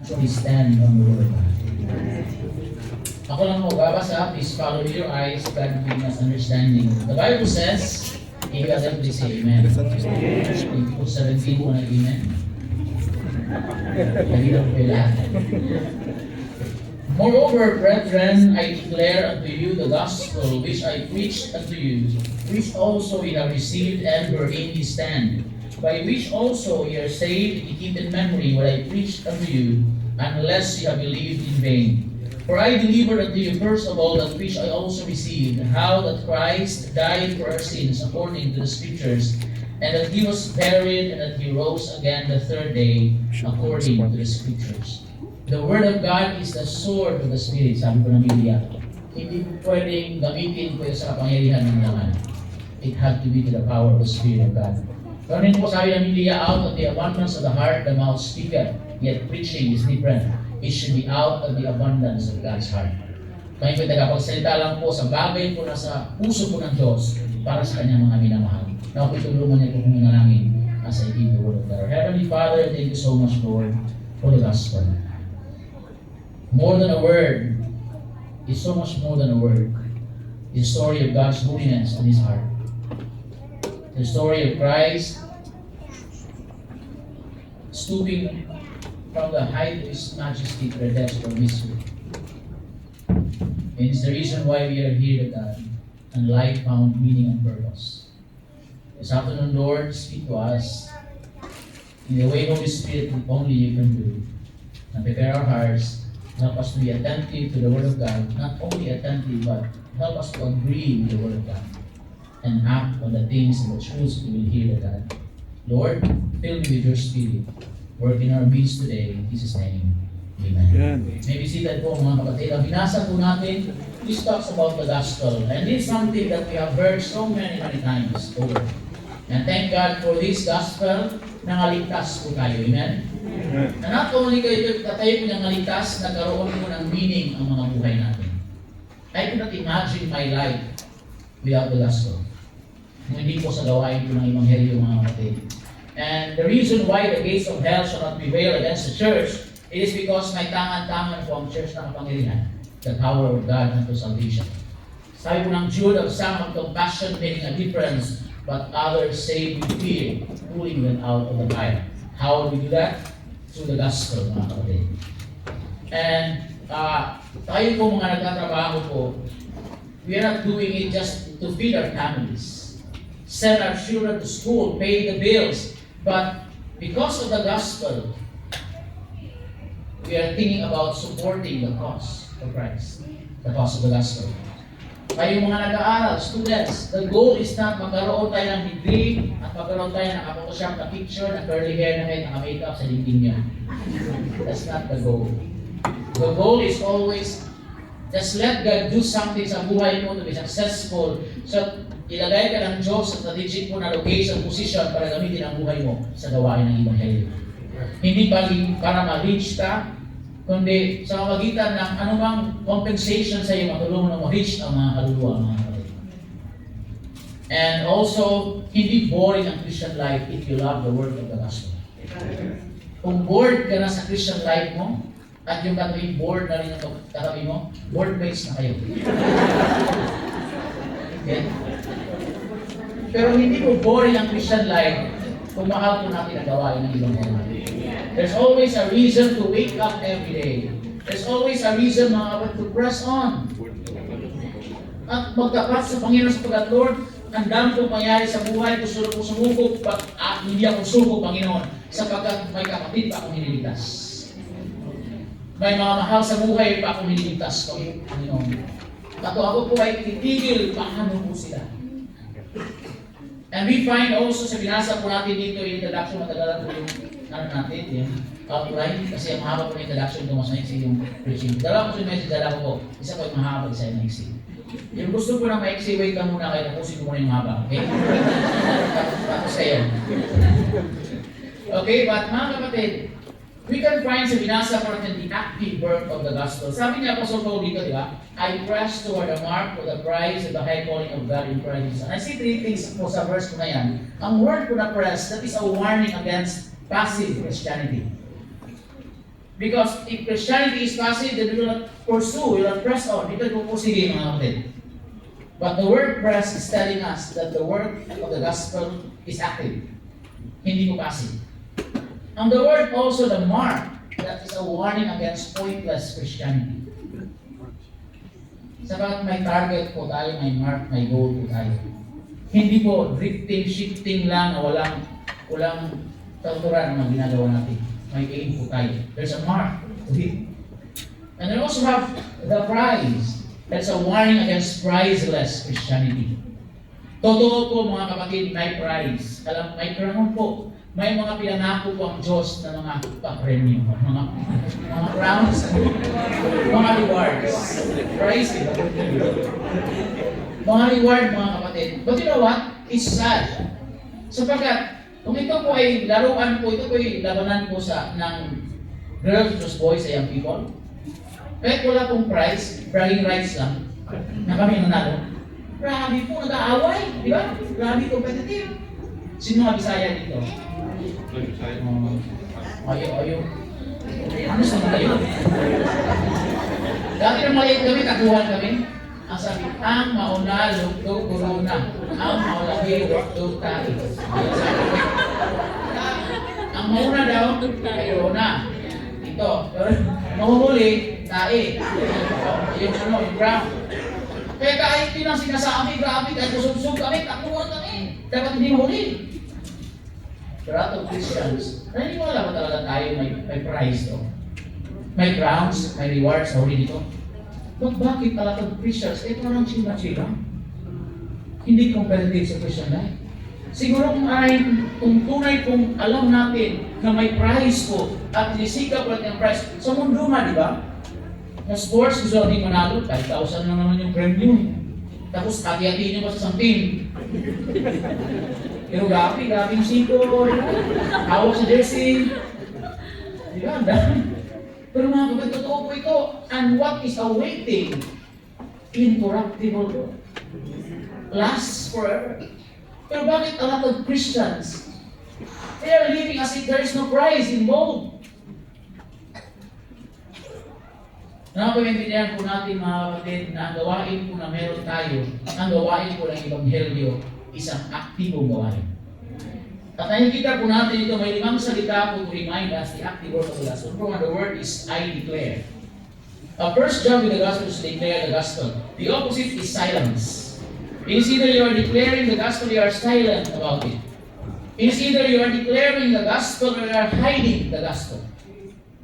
actually stand on the Word. Ako lang mo babasa, please follow with your eyes, God giving us understanding. The Bible says, if you have please say Amen. Thank you, 17 po na Amen. Nahirap ko lahat. Moreover, brethren, I declare unto you the gospel which I preached unto you, which also ye have received and wherein ye stand, by which also ye are saved, ye keep in memory what I preached unto you, unless ye have believed in vain. For I delivered unto you first of all that which I also received, how that Christ died for our sins according to the Scriptures, and that he was buried, and that he rose again the third day according to the Scriptures. The Word of God is the sword of the Spirit, sabi ko ng Biblia. Hindi pwedeng gamitin ko sa kapangyarihan ng laman. It had to be to the power of the Spirit of God. Ganun po sabi ng Biblia, out of the abundance of the heart, the mouth speaketh, yet preaching is different. It should be out of the abundance of God's heart. Kaya po tagapagsalita lang po sa bagay po na sa puso po ng Diyos para sa kanyang mga minamahal. Na po itulungan niya po kung nanalangin as I give the Word of God. Our Heavenly Father, thank you so much, Lord, for the gospel. More than a word, is so much more than a word. The story of God's holiness in His heart. The story of Christ stooping from the height of His majesty to the depths of mystery. And it's the reason why we are here, God, and life found meaning and purpose. This afternoon, Lord, speak to us in the way, Holy Spirit, that only you can do. And prepare our hearts. Help us to be attentive to the Word of God. Not only attentive, but help us to agree with the Word of God and act on the things and the truths we will hear, God. Lord, fill me with your Spirit. Work in our midst today. In Jesus' name, Amen. May be seated po mga kapatid. Ang binasa po natin, this talks about the gospel. And this is something that we have heard so many times over. And thank God for this gospel, nangaligtas po tayo. Amen? Na not only kayo tayo po nangaligtas, nagkaroon po ng meaning ang mga buhay natin. I cannot imagine my life without the gospel. Kung hindi po sa gawain po ng Ebanghelyo mga kapatid. And the reason why the gates of hell shall not prevail against the church, it is because may tangan-tangan po ang church ng kapangyarihan, the power of God unto salvation. Sabi po ng Jude, of some of compassion making a difference, but others saved with fear, pulling them out of the fire. How do we do that? Through the gospel, mga kapatid. And tayo po mga nagtatrabaho po, we are not doing it just to feed our families, send our children to school, pay the bills, but because of the gospel, we are thinking about supporting the cause of Christ, the cause of the gospel. Kayong mga nag-aaral, students, the goal is not magkaroon tayo ng degree at magkaroon tayo ng nakapotoshop na picture, na curly hair na kayo, naka-makeup sa dingding niyo. That's not the goal. The goal is always, just let God do something sa buhay mo to be successful. So, ilagay ka ng Diyos sa strategic mo na location, position para gamitin ang buhay mo sa gawain ng Ebanghelyo. Hindi para ma-reach ka, kundi sa magitan ng anumang compensation sa iyo, matulungan na ma-reach ang mga kaluluwa, mga kapatid. And also, hindi boring ang Christian life if you love the word of the gospel. Kung bored ka na sa Christian life mo, at yung katabi bored na rin ang katabi mo, bored mates na kayo. Okay? Pero hindi mo boring ang Christian life kung mahal po natin ang gawain ng ibang mga. There's always a reason to wake up every day. There's always a reason, mga kapatid, to press on. At magtapat sa Panginoon sa pagkat, Lord, ang dami kong pangyari sa buhay, gusto ko sumubok, hindi ako suko, Panginoon, sapagkat may kapatid pa akong nililigtas. May mga mahal sa buhay pa akong nililigtas, Panginoon. At ako po ay titigil, paano po sila. And we find also, sa binasa po natin dito, yung introduction, matagalan po yung natin, yung outline, kasi ang mahaba po yung introduction ko, mas maiksi yung preaching. Dalawa po yung message, dalawa po. Isa po yung mahaba, isa yung maiksi. Yung gusto po na maiksi, wait lang muna kayo, tapusin ko muna yung mahaba, okay? Tapos kayo. Okay, but mga kapatid, we can find sa binasa po natin the active work of the gospel. Sabi niya Apostle Paul dito, di ba? I press toward the mark for the prize of the high calling of God in Christ Jesus. And I see three things po sa verse ko na yan. Ang word ko na press, that is a warning against passive Christianity. Because if Christianity is passive, then we will not pursue, we will not press on. Ito kung sige mga kapatid. But the word press is telling us that the work of the gospel is active. Hindi ko passive. And the word also, the mark, that is a warning against pointless Christianity. Sapat may target po tayo, may mark, may goal po tayo. Hindi po drifting, shifting lang na walang tauturan ang ginagawa natin. May aim po tayo. There's a mark to hit. And then also have the prize. That's a warning against priceless Christianity. Totoo po mga kapatid, may prize. Alam, may crown po. May mga pinangako po ang Diyos na mga pa-premium, mga crowns, mga rewards. Prize, diba? Mga reward mga kapatid. But you know what? It's sad. Sapagkat, kung ito po ay laruan po, ito po ay labanan po ng girls versus boys sa young people. Kahit wala pong prize, bragging rights lang, na kami nanalo. Grabe po, nag-aaway, di ba? Grabe competitive. Sino mga Bisaya dito? Ayaw. Ano sa mga kayo? Dati nang maliit kami, taguhan kami. Ang sabi, ang mauna, lugtog, corona. Ang maulagi, lugtog, tayo. Ang mauna daw, corona. Ito. Mahuhuli, tae. Yung brown. Kaya kahit yun ang sinasabi, grabe, kahit kusog-sog kami, takuhan kami. Dapat hindi mahuli. Pero atong Christians, naniniwala ba talaga tayo may prize to? May crowns, may rewards sa huli dito? But bakit atong Christians, parang chila-chila? Hindi competitive sa Christian life. Siguro kung tunay kung alam natin na may prize po at nisikap natin ang prize sa mundo man, di ba? Na sports, gusto natin manalo, 5,000 lang naman yung premium. Tapos hati-hati nyo pa sa isang team. Pero grabe yung siko, hawak sa jersey. Di ba? Pero mga kapatid, totoo po ito. And what is awaiting? Incorruptible. Lasts forever. Pero bakit a lot of Christians, they are living as if there is no prize involved? Napag-intindihan po natin mga kapatid na ang gawain po na meron tayo, ang gawain po ng Ebanghelyo, isang aktibong gawain. At nakikita po natin ito, may 5 salita po to remind us the active work of the gospel. The word is I declare. First job with the gospel is to declare the gospel. The opposite is silence. It is either you are declaring the gospel, you are silent about it. It is either you are declaring the gospel or you are hiding the gospel.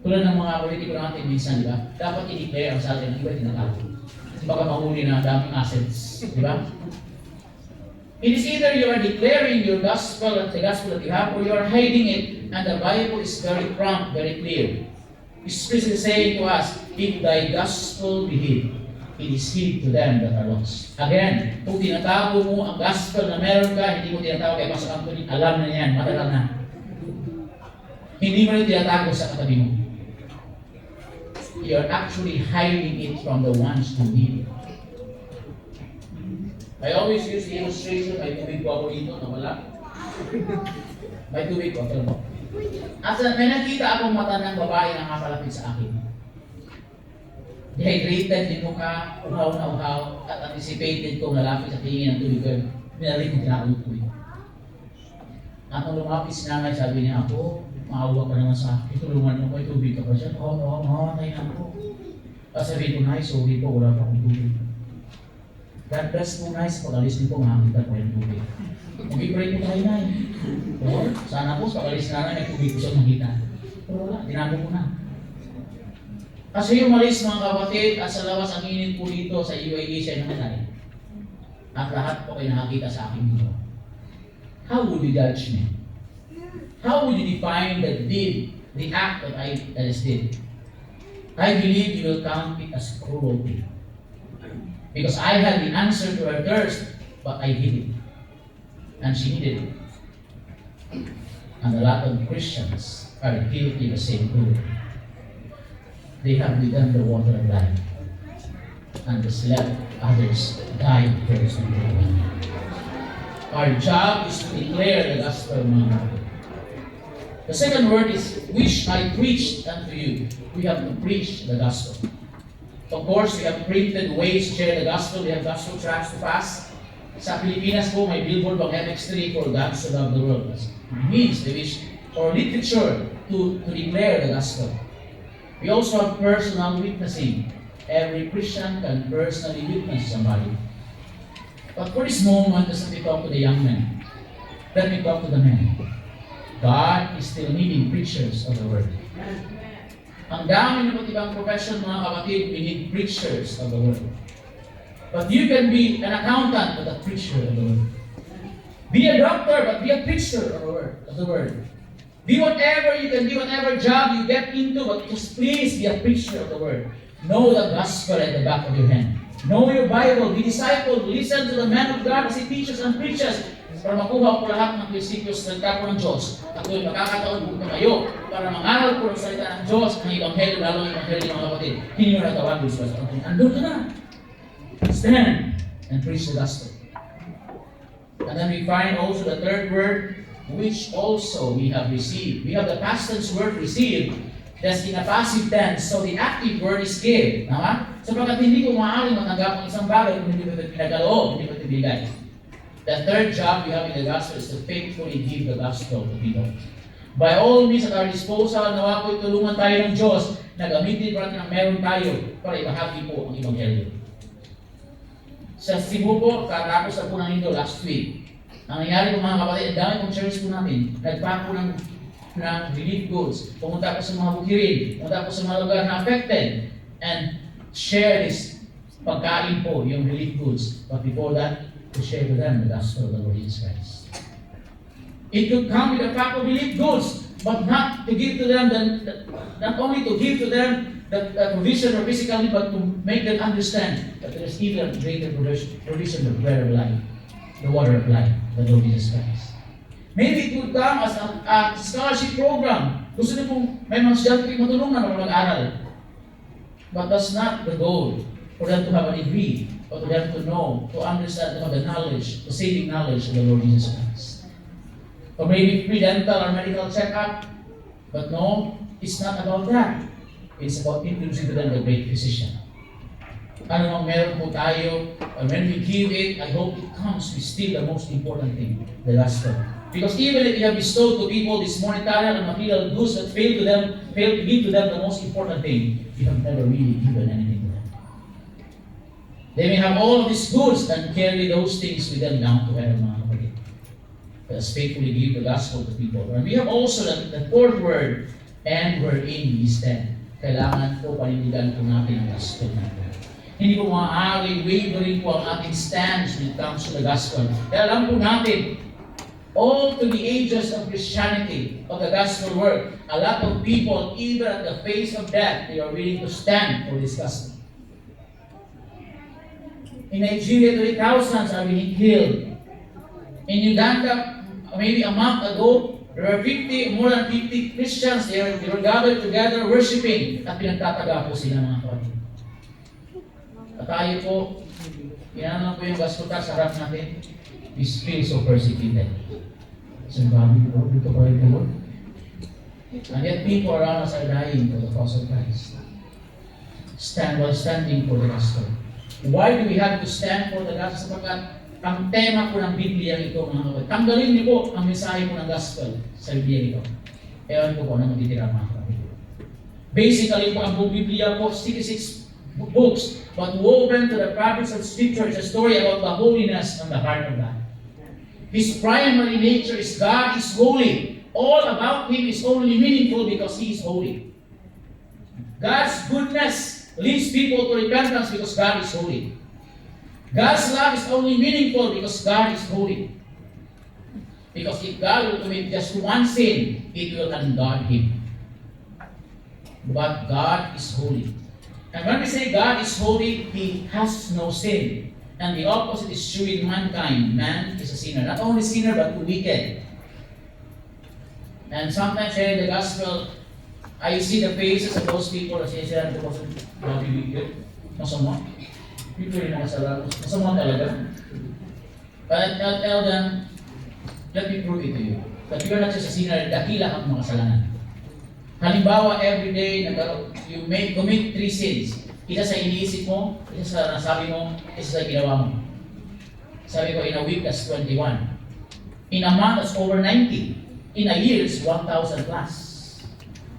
Tulad ng mga politiko natin minsan, di ba? Dapat i-declare ang salita ng iba tinatago. Baka mahuli na daming assets, di ba? It is either you are declaring your gospel and the gospel that you have, or you are hiding it, and the Bible is very prompt, very clear. It's basically saying to us, if thy gospel be hid, it is hid to them that are lost. Again, kung tinatago mo ang gospel na meron ka, hindi mo tinatago kay Pastor Anthony, alam na yan, matagal na. Hindi mo rin tinatago sa katabi mo. You are actually hiding it from the ones who need it. I always use the illustration, may tubig po ako dito, nawala. May tubig po, pero po. At may nakita akong mata ng babae na kapalapit sa akin. Dehydrated din mukha, uhaw na uhaw, at anticipated kong lalapit sa tingin ng tubig ko. Minalik mo tinakot yung tubig. At nung lumapit si nanay, sabi niya ako, maawa ka naman sa akin, tulungan mo ko, tubig ka pa siya. Oo, mamatay na ako. Sabihin ko, Nay, sorry po, wala pa akong tubig. God bless po, Nay, sa pag-alis niyo po, makakita po yung tubig. Mag-i-pray po tayo, Nay. Or, sana po, sa pag-alis na may tubig ko siya makita. Pero wala, tinago ko na. Kasi yung malis mga kapatid, at sa labas ang init po dito sa UAE siya namatay. At lahat po kayo nakakita sa akin dito. How would you judge me? How would you define the deed, the act that I just did? I believe you will count it as cruelty. Because I had the answer to her thirst, but I hid it. And she needed it. And a lot of Christians are guilty of the same cruelty. They have begun the water of life and just let others die first. Our job is to declare the gospel, mga kapatid. The second word is, which I preached unto you. We have to preach the gospel. Of course, we have printed ways to share the gospel. We have gospel tracts to pass. Sa Pilipinas po, may billboard pang MX3 for God so loved the world. It means they wish for literature to declare the gospel. We also have personal witnessing. Every Christian can personally witness somebody. But for this moment, as we talk to the young men, let me talk to the men. God is still needing preachers of the word. Ang dami ng ibang profession, mga kapatid, we need preachers of the word. But you can be an accountant, but a preacher of the word. Be a doctor, but be a preacher of the word. Be whatever you can be, whatever job you get into, but just please be a preacher of the word. Know the gospel at the back of your hand. Know your Bible, be discipled, listen to the man of God as he teaches and preaches. Para makuha ko lahat ng prinsipyos sa salita po ng Diyos. At kung makakataon po kayo para mangaral po ng salita ng Diyos, ang Ebanghelyo, lalo ang Ebanghelyo mga kapatid, hindi nyo natawag Diyos. Andun ka na. Stand and preach the gospel. And then we find also the third word, which also we have received. We have the past tense word received. That's in a passive tense. So the active word is give. Tama? Sapagkat hindi ko maaaring matanggap ang isang bagay kung hindi ko ito pinagaloob, hindi ko ito binigay. The third job we have in the gospel is to faithfully give the gospel to people. By all means at our disposal, nawa ko'y tulungan tayo ng Diyos na gamitin pa natin ang meron tayo para ibahagi po ang Ebanghelyo. Sa Cebu po, katapos na po ng Indo last week, ang nangyari po mga kapatid, ang dami pong church po natin, nagpako ng relief goods, pumunta po sa mga bukirin, pumunta po sa mga lugar na affected, and share this pagkain po, yung relief goods. But before that, to share with them the gospel of the Lord Jesus Christ. It could come with a pack of relief goods, but not to give to them, not only to give to them the provision or physically, but to make them understand that there is even greater provision of bread of life, the water of life, the Lord Jesus Christ. Maybe it would come as a scholarship program. Gusto niyo pong may mga estudyante matulungan o mag-aral. But that's not the goal for them to have a degree, but for them to know, to understand, to have the knowledge, the saving knowledge of the Lord Jesus Christ. Or maybe free dental or medical checkup. But no, it's not about that. It's about introducing to them the great physician. Ano mang meron po tayo, and when we give it, I hope it comes with still the most important thing, the gospel. Because even if you have bestowed to people this monetary and material goods that fail to give to them the most important thing, you have never really given anything to them. They may have all of these goods and carry those things with them down to heaven, mga kapatid. Let us faithfully give the gospel to people. And we have also the fourth word, and wherein we stand. Kailangan po panindigan po natin ang gospel natin. Hindi po maaaring wavering po ang ating stance when it comes to the gospel. Kaya alam po natin, all to the ages of Christianity, of the gospel work, a lot of people, even at the face of death, they are willing to stand for this gospel. In Nigeria, 3,000 are being killed. In Uganda, maybe a month ago, there were more than 50 Christians. They were gathered together worshiping at pinagtataga po sila mga kapatid. At tayo po, inanon po yung gospel sa harap natin, we feel so persecuted. So, dito pa rin po. And yet people around us are dying for the cause of Christ. While standing for the gospel. Why do we have to stand for the gospel? Sapagkat ang tema po ng Biblia ito, mga kapatid. Tanggalin niyo po ang mensahe po ng gospel sa Biblia ito. Ewan po na matitira mga kapatid. Basically po, ang buong Biblia po, 66 books, but woven to the fabrics of Scripture is a story about the holiness and the heart of God. His primary nature is God is holy. All about Him is only meaningful because He is holy. God's goodness leads people to repentance because God is holy. God's love is only meaningful because God is holy. Because if God will commit just one sin, it will ungod Him. But God is holy. And when we say God is holy, He has no sin. And the opposite is true in mankind. Man is a sinner. Not only sinner, but wicked. And sometimes sharing the gospel, I see the faces of those people na siya ito kasi grabe wicked. Masama. People rin nakasalamat. Masama talaga. But I'll tell them, let me prove it to you. But you're not just a sinner, dakila ang mga kasalanan. Halimbawa, every day, you may commit 3 sins. Isa sa iniisip mo, isa sa nasabi mo, isa sa ginawa mo. Sabi ko, in a week, that's 21. In a month, that's over 90. In a year, it's 1,000 plus.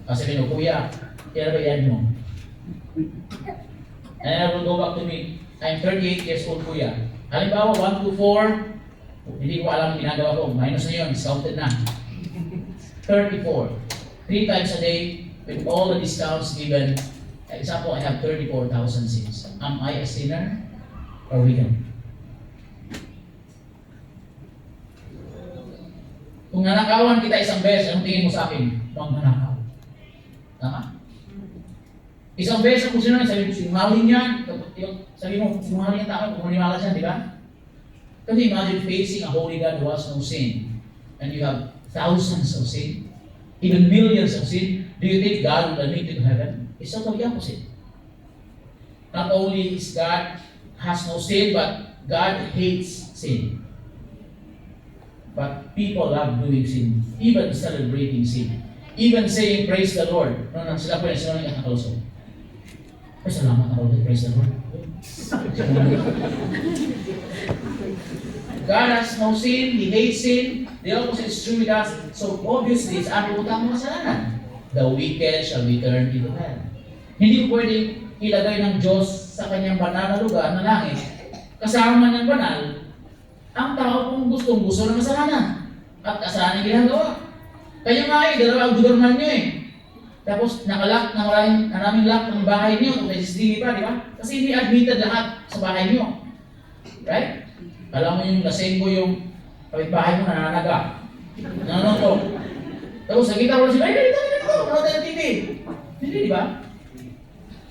Sabi ko, Kuya, kaya ba yan mo? And I will go back to me. I'm 38 years old, Kuya. Halimbawa, 1 to 4, hindi ko alam ang ginagawa ko. Minus na yun, discounted na. 34. 3 times a day, with all the discounts given. Example, I have 34,000 sins. Am I a sinner or wicked? Kung nanakawan kita isang beses, anong tingin mo sa akin? Mangnanakaw. Tama? Isang beses kung sino, sabi mo, sinungaling yan. Sabi mo, sinungaling yan tao, kung maniwala siya, di ba? Kasi imagine facing a holy God who has no sin. And you have thousands of sin. Even millions of sin. Do you think God will admit you to heaven? It's totally opposite. Not only is God has no sin, but God hates sin. But people love doing sin, even celebrating sin, even saying praise the Lord. No, sila po yung sinungaling at nakalusog. Ay, salamat na Lord, praise the Lord. God has no sin, He hates sin. The opposite is true with us. So obviously, it's anuutang mga kasalanan. The wicked shall be turned into hell. Hindi ko pwedeng ilagay ng Diyos sa kanyang banal na lugar na langit. Kasama ng banal, ang tao kung gustong-gusto ng kasalanan. At kasalanan ginagawa. Kaya nga dalawa ang gudurman nyo Tapos nakalak na maraming lock ng bahay niyo kung may CCTV pa, di ba? Kasi hindi admitted lahat sa bahay niyo. Right? Alam mo yung lasenggo yung kapitbahay mo nananaga. Nanonoto. Tapos nakita ko sila, ay, dito, wala tayong TV. Hindi, di ba?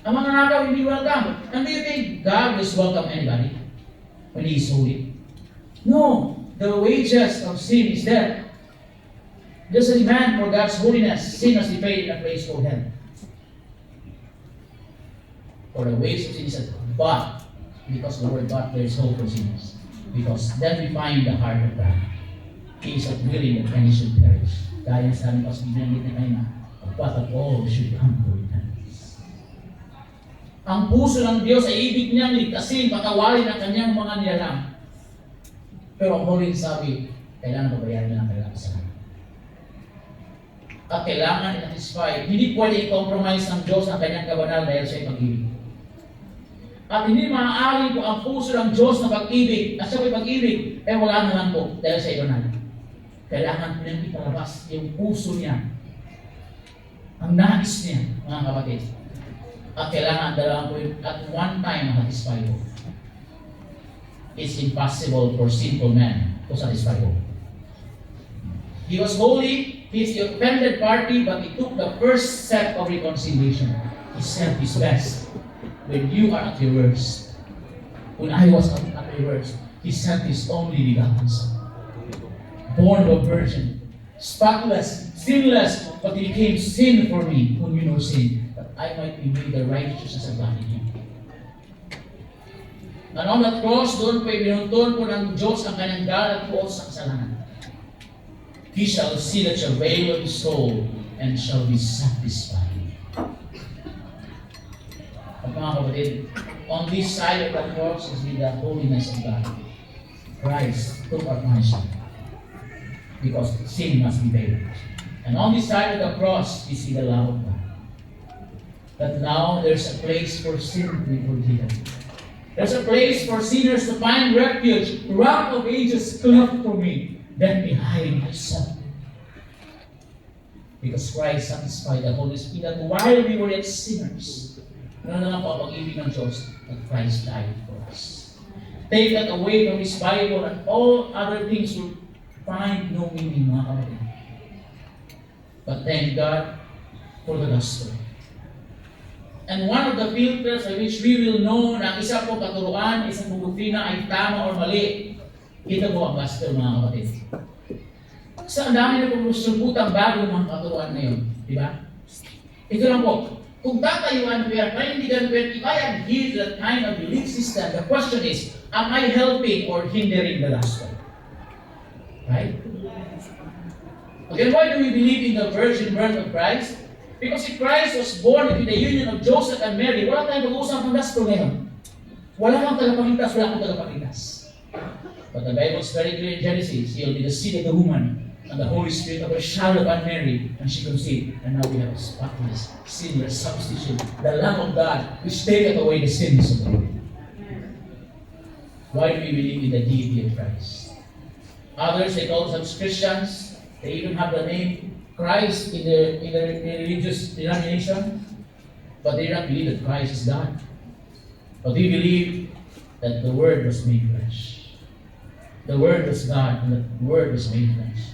Ang mga nanakaw hindi welcome. And do you think God is welcome anybody when He is holy? No. The wages of sin is death. There's a demand for God's holiness. Sin must be paid in a place called hell. For the wages of sin is death. But, because the word but, there is hope for sinners. Because then we find the heart of God. He is not willing that any should perish. Kaya sa amin kasi binanggit na kayo na, but that all should come to repentance. Ang puso ng Diyos ay ibig niyang ligtasin, patawarin ang kanyang mga nilalang. Pero ang huling sabi, kailangan babayaran niya ang kailangan kasalanan. At kailangan i-satisfy. Hindi pwede i-compromise ng Diyos ang kanyang kabanal dahil sa pag-ibig. At hindi maaari po ang puso ng Diyos na pag-ibig at sa pag-ibig, wala na lang po dahil sa banal. Kailangan po niyang ipalabas yung puso niya. Ang nais niya, mga kapatid. At kailangan dalawang po yun at one time satisfy po. It's impossible for sinful man to satisfy po. He was holy, he's the offended party, but he took the first step of reconciliation. He sent his best. When you are at your worst, when I was at my worst, He sent His only begotten Son, born of a virgin, spotless, sinless, but He became sin for me, whom you know sin, that I might be made the righteousness of God in Him. And on that cross, doon po ibinuntun po ng Diyos ang kanyang galat po sa kasalanan. He shall see the travail of his soul and shall be satisfied. At mga kapatid, on this side of the cross is with the holiness of God. Christ took our punishment because sin must be paid. And on this side of the cross, we see the love of God. That now there's a place for sin to be forgiven. There's a place for sinners to find refuge. The rock of ages cleft for me. Let me hide myself. Because Christ satisfied the Holy Spirit that while we were yet sinners, na lang po ang pag-ibig ng Diyos that Christ died for us. Take that away from His Bible and all other things will find no meaning, mga kapatid. But thank God for the gospel. And one of the filters by which we will know na isa po katuruan, isang doktrina ay tama o mali, ito po ang gospel, mga kapatid. Sa dami na po sulputang bago mga katuruan ngayon, di ba? Ito lang po. Kung tatayuan we are panindigan if I adhere to that kind of belief system, the question is, am I helping or hindering the gospel? Right? Again, why do we believe in the virgin birth of Christ? Because if Christ was born in the union of Joseph and Mary, wala tayong pag-uusap ng gospel ngayon. Wala kang tagapagligtas, wala akong tagapagligtas. But the Bible is very clear in Genesis, He will be the seed of the woman, and the Holy Spirit overshadowed upon Mary, and she conceived. And now we have a spotless, sinless substitution, the Lamb of God, which taketh away the sins of the world. Why do we believe in the deity of Christ? Others, they call themselves Christians. They even have the name Christ in their religious denomination. But they don't believe that Christ is God. But we believe that the Word was made flesh. The Word was God, and the Word was made flesh.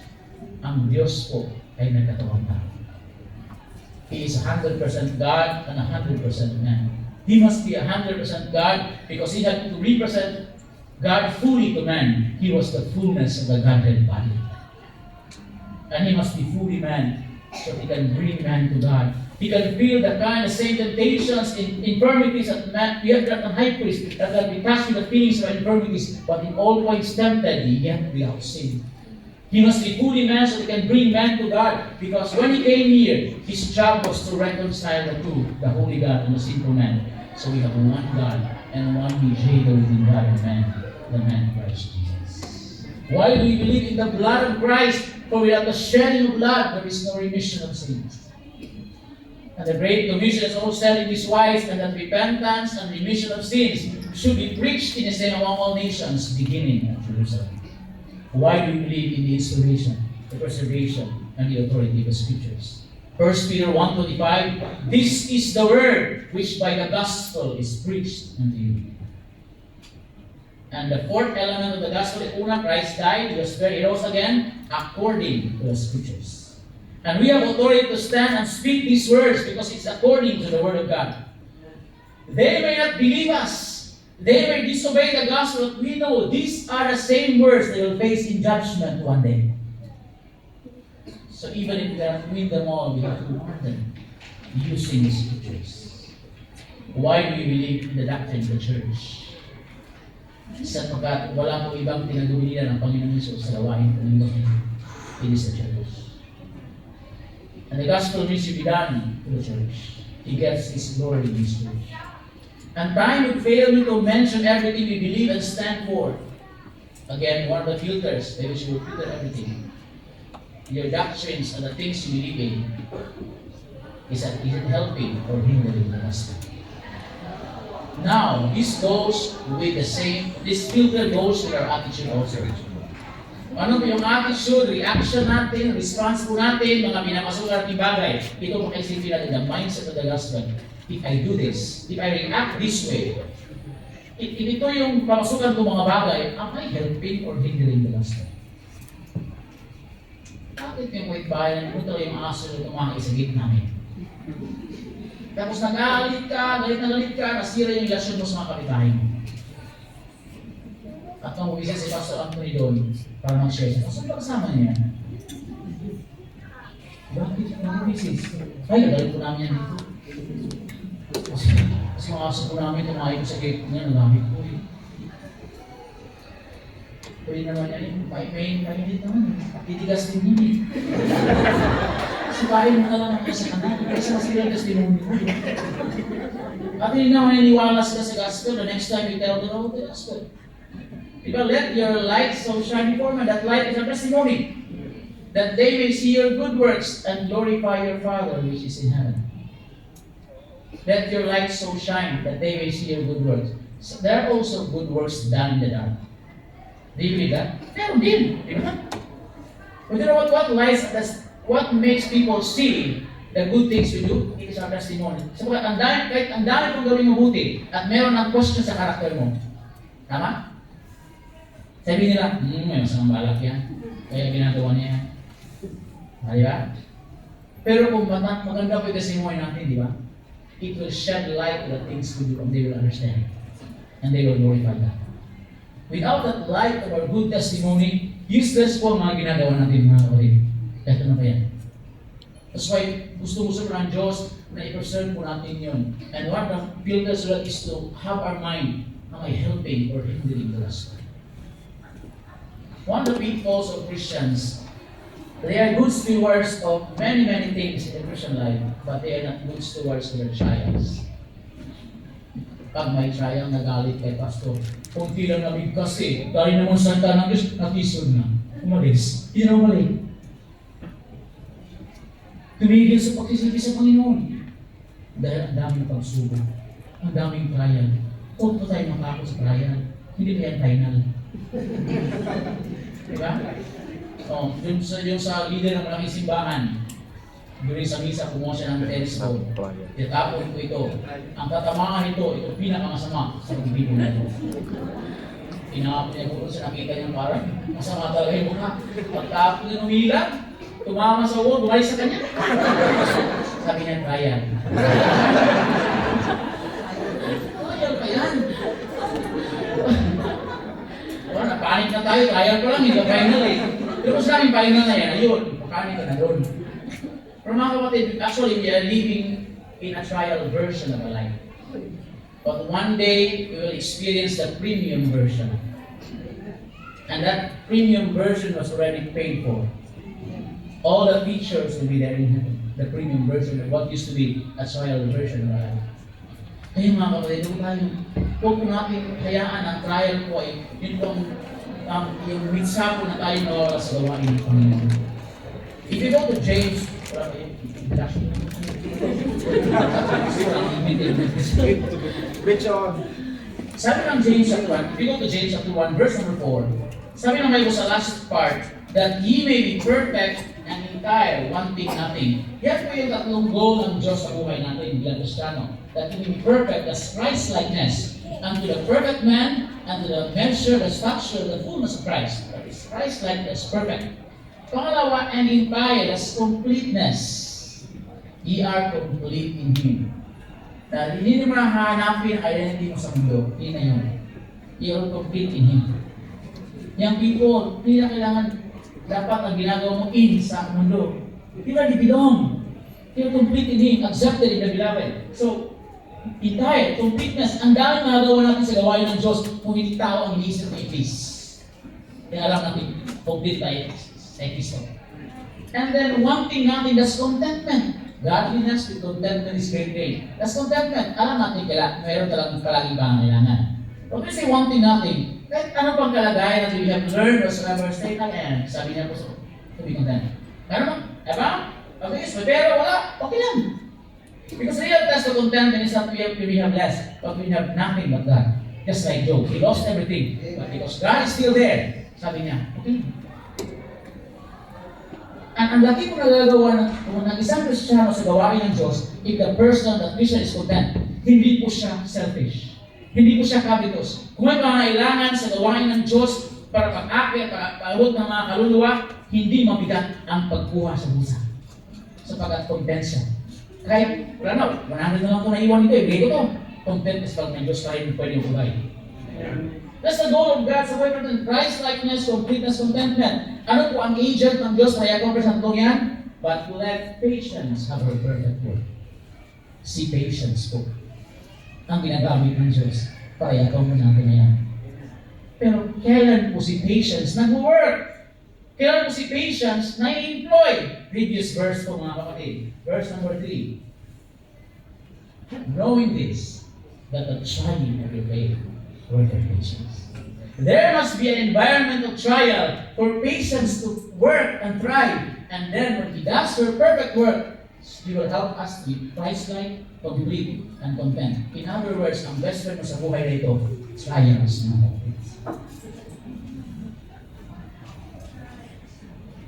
Ang Diyos po ay nagkatawang tao. He is 100% God and 100% man. He must be 100% God because He had to represent God fully to man. He was the fullness of the Godhead body. And He must be fully man so He can bring man to God. He can feel the kind of same temptations, infirmities that man, we have got a high priest that can be touched with the feelings of infirmities, but in all points tempted, yet without sin. He must be fully man so He can bring man to God. Because when He came here, His job was to reconcile the two, the holy God and the sinful man. So we have one God and one mediator between God and man, the man Christ Jesus. Why do we believe in the blood of Christ? For without the shedding of blood, there is no remission of sins. And the Great Commission is also telling this wise, and that repentance and remission of sins should be preached in the same among all nations, beginning at Jerusalem. Why do we believe in the inspiration, the preservation, and the authority of the Scriptures? 1 Peter 1:25, this is the word which by the gospel is preached unto you. And the fourth element of the gospel is una, Christ died, He was buried, He rose again, according to the Scriptures. And we have authority to stand and speak these words because it's according to the Word of God. They may not believe us. They may disobey the gospel, but we know these are the same words they will face in judgment one day. So even if we have to win them all, we have to warn them using the Scriptures. Why do we believe in the doctrine of the church? Sapagkat wala po ibang tinagumilian ng Panginoon Hesus sa gawain ng Panginoon. It is the church. And the gospel needs to be done to the church. He gets His glory in His church. And time would fail me to mention everything we believe and stand for. Again, one of the filters by which we will filter everything. Your doctrines and the things you believe in is it helping or hindering the gospel? Now, this goes with the same, this filter goes with our attitude also. Ano po yung attitude, reaction natin, response po natin, mga pinapasukan natin bagay. Ito po kaisipin natin, the mindset of the gospel. If I do this, if I react this way, if ito yung pamasukan ko mga bagay, am I helping or hindering the gospel? Bakit yung wait bayan, puto yung aso na tumaki sa gate namin? Tapos nag-aalit ka, galit ka, nasira yung relasyon mo sa mga kapitahin mo. At nung umisa si Pastor Anthony doon, para mag-share siya, Pastor, kasama niya? Bakit? Nag-misis? Ay, galit ko namin yan dito. Kasi mga aso po namin, tumahay ko sa gate niya, nagamit ko eh. Pwede naman yan eh, mainit naman eh. Titigas din yun eh. Sukain mo na lang ako sa kanan, kasi masira yung testimony ko. At hindi naman naniwala sila sa gospel, the next time you tell them about the gospel. Diba, let your light so shine before men, that light is a testimony. That they may see your good works and glorify your Father which is in heaven. Let your light so shine that they may see your good works. So there are also good works done in the dark. Do you believe that? Meron din, di ba? But you know what makes people see the good things we do? It is our testimony. Sabagat kahit ang dami kong gawing mabuti at meron ng question sa karakter mo. Tama? Sabi nila, may masamang balak yan. Kaya ginagawa niya yan. Di ba? Pero kung maganda po yung testimony natin, di ba? It will shed light to the things we do and they will understand. And they will glorify God. Without that light of our good testimony, useless po ang mga ginagawa natin mga kapatid. Kahit ano pa yan. That's why gusto po ng Diyos na i-preserve po natin yun. And one of the filters is to have our mind, am I helping or hindering the gospel? One of the pitfalls of Christians They are good stewards of many, many things in the Christian life, but they are not good stewards of their trials. Pag may trial, nagalit kay pastor. Kunti lang nabigkas eh. Dahil naman santa ng Diyos, natisod na. Umalis. Hindi na umalik. Tumigil sa pagsisisi sa Panginoon. Dahil ang daming pagsubok. Ang daming trial. Huwag po tayo makako sa trial. Hindi pa yan final. Diba? So, yung sa leader ng malaking simbahan, during sa misa, kumuha siya ng telescope. Itapon ko ito. Ang tatamaan ito pinakamasama sa pagbibigo na ito. Tinapon niya po siya, nakita niya parang masama talaga yung mukha. Pagtapon niya ng ilang, tumama sa ulo, bumalik sa kanya. Sabi niya, trial. Trial pa yan. Napanik na tayo, trial pa lang, hindi final eh. Pero kung sinabing final na yan, ayun, papanik ka na doon. Pero mga kapatid, actually, we are living in a trial version of a life. But one day, we will experience the premium version. And that premium version was already paid for. All the features will be there in heaven. The premium version of what used to be a trial version of a life. Kaya mga kapatid, huwag po natin hayaan ang trial po ay yun pong yung minsa po na tayo nawawala sa gawain ng Panginoon. If you go to James, sabi ng James chapter 1, if you go to James chapter 1, verse number 4, sabi ng Bible sa last part, that ye may be perfect and entire, wanting nothing. Yan po yung tatlong goal ng Diyos sa buhay natin bilang Kristiyano. That we may be perfect as Christ-likeness, unto the perfect man, unto the measure, the stature, the fullness of Christ. That is Christ-likeness, perfect. Pangalawa, and entire, as completeness. Ye are complete in Him. Dahil hindi mo na hahanapin ang identity mo sa mundo. Hindi na yun. You are complete in Him. Yung people, hindi na kailangan dapat ang ginagawa mo in sa mundo. You already belong. You are complete in Him, accepted in the beloved. So, entire, completeness, ang daming magagawa natin sa gawain ng Diyos kung hindi tao ang iniisip ng Iblis. Kaya alam natin, complete tayo sa Kristo. And then, wanting natin, that's contentment. Godliness with contentment is great gain. That's contentment. Alam natin, mayroon talagang palaging pangangailangan. But we say wanting nothing. Kahit ano pang kalagayan that we have learned whatsoever state I am, sabi niya po to be content. Meron mo? Diba? Okay, so pero wala, okay lang. Because real test of contentment is not we have less, but we have nothing but God. Just like Job, he lost everything. But because God is still there, sabi niya, okay. Ang laki mo nagagawa ng isang Kristiyano sa gawain ng Diyos, if the person, that Christian is content, hindi po siya selfish. Hindi po siya covetous. Kung may pangailangan sa gawain ng Diyos para pag-akit, pag-abot ng mga kaluluwa, hindi mabigat ang pagkuha sa busa. Sapagkat content siya. Kahit, wala na, 100 na lang ito naiwan nito, ibigay ko ito. Content is pag ng Diyos pa rin pwede yung bugay. That's the goal of God sa buhay natin. Christ-likeness, completeness, contentment. Ano po ang agent ng Diyos para i-accomplish ang itong yan? But let patience have her perfect work. Si patience po ang ginagamit ng Diyos para i-accomplish natin na yan. Pero kailan po si patience nag-work? Kailan po si patience na-employ? Previous verse po mga kapatid. Verse number 3. Knowing this, that the trying of your faith work of patience. There must be an environment of trial for patience to work and thrive. And then when He does her perfect work, He will help us to be Christ-like, complete, and content. In other words, ang best friend mo sa buhay na ito, trials na natin.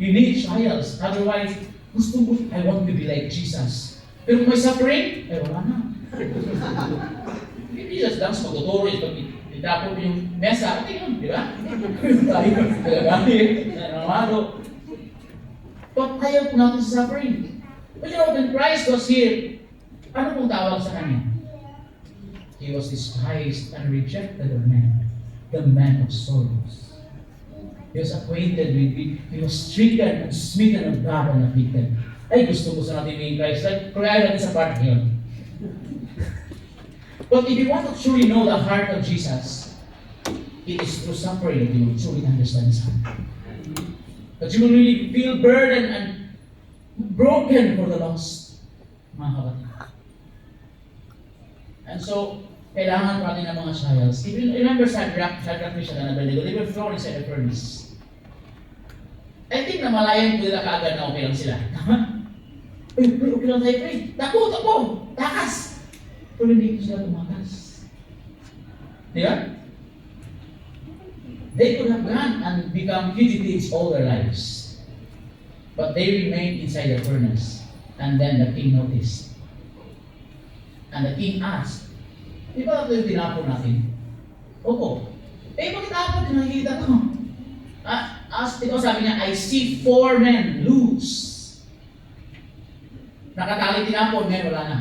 You need trials. Otherwise, gusto mo, I want to be like Jesus. Pero may suffering, wala na. Hindi just dance pagtuturo, itapon yung mesa, okay yun, di ba? Tayo, nagagamit, nanamado. But ayaw po natin sa suffering. But you know, when Christ was here, ano pong tawag sa Kanya? He was despised and rejected of men, the man of sorrows. He was acquainted with it. He was stricken and smitten of God and afflicted. Ay, gusto ko sa natin may Christ. Like, kaya natin sa part ngayon. But if you want to truly know the heart of Jesus, it is through suffering that you will truly understand His heart. That you will really feel burdened and broken for the lost, mga kapatid. And so, kailangan pa natin ng mga trials. If you remember Shadrach, Meshach, and Abednego, they were thrown inside the furnace. I think na malayan ko nila kaagad na okay lang sila. Uy, okay lang tayo, pre. Takbo! Takas! Pero hindi ko sila tumakas. Di ba? They could have gone and become fugitives all their lives. But they remained inside the furnace. And then the king noticed. And the king asked, di ba ito yung tinapon natin? Opo. Bakit apat yung nakikita ko? Ito sabi niya, I see 4 men loose. Nakatali tinapon, ngayon wala na.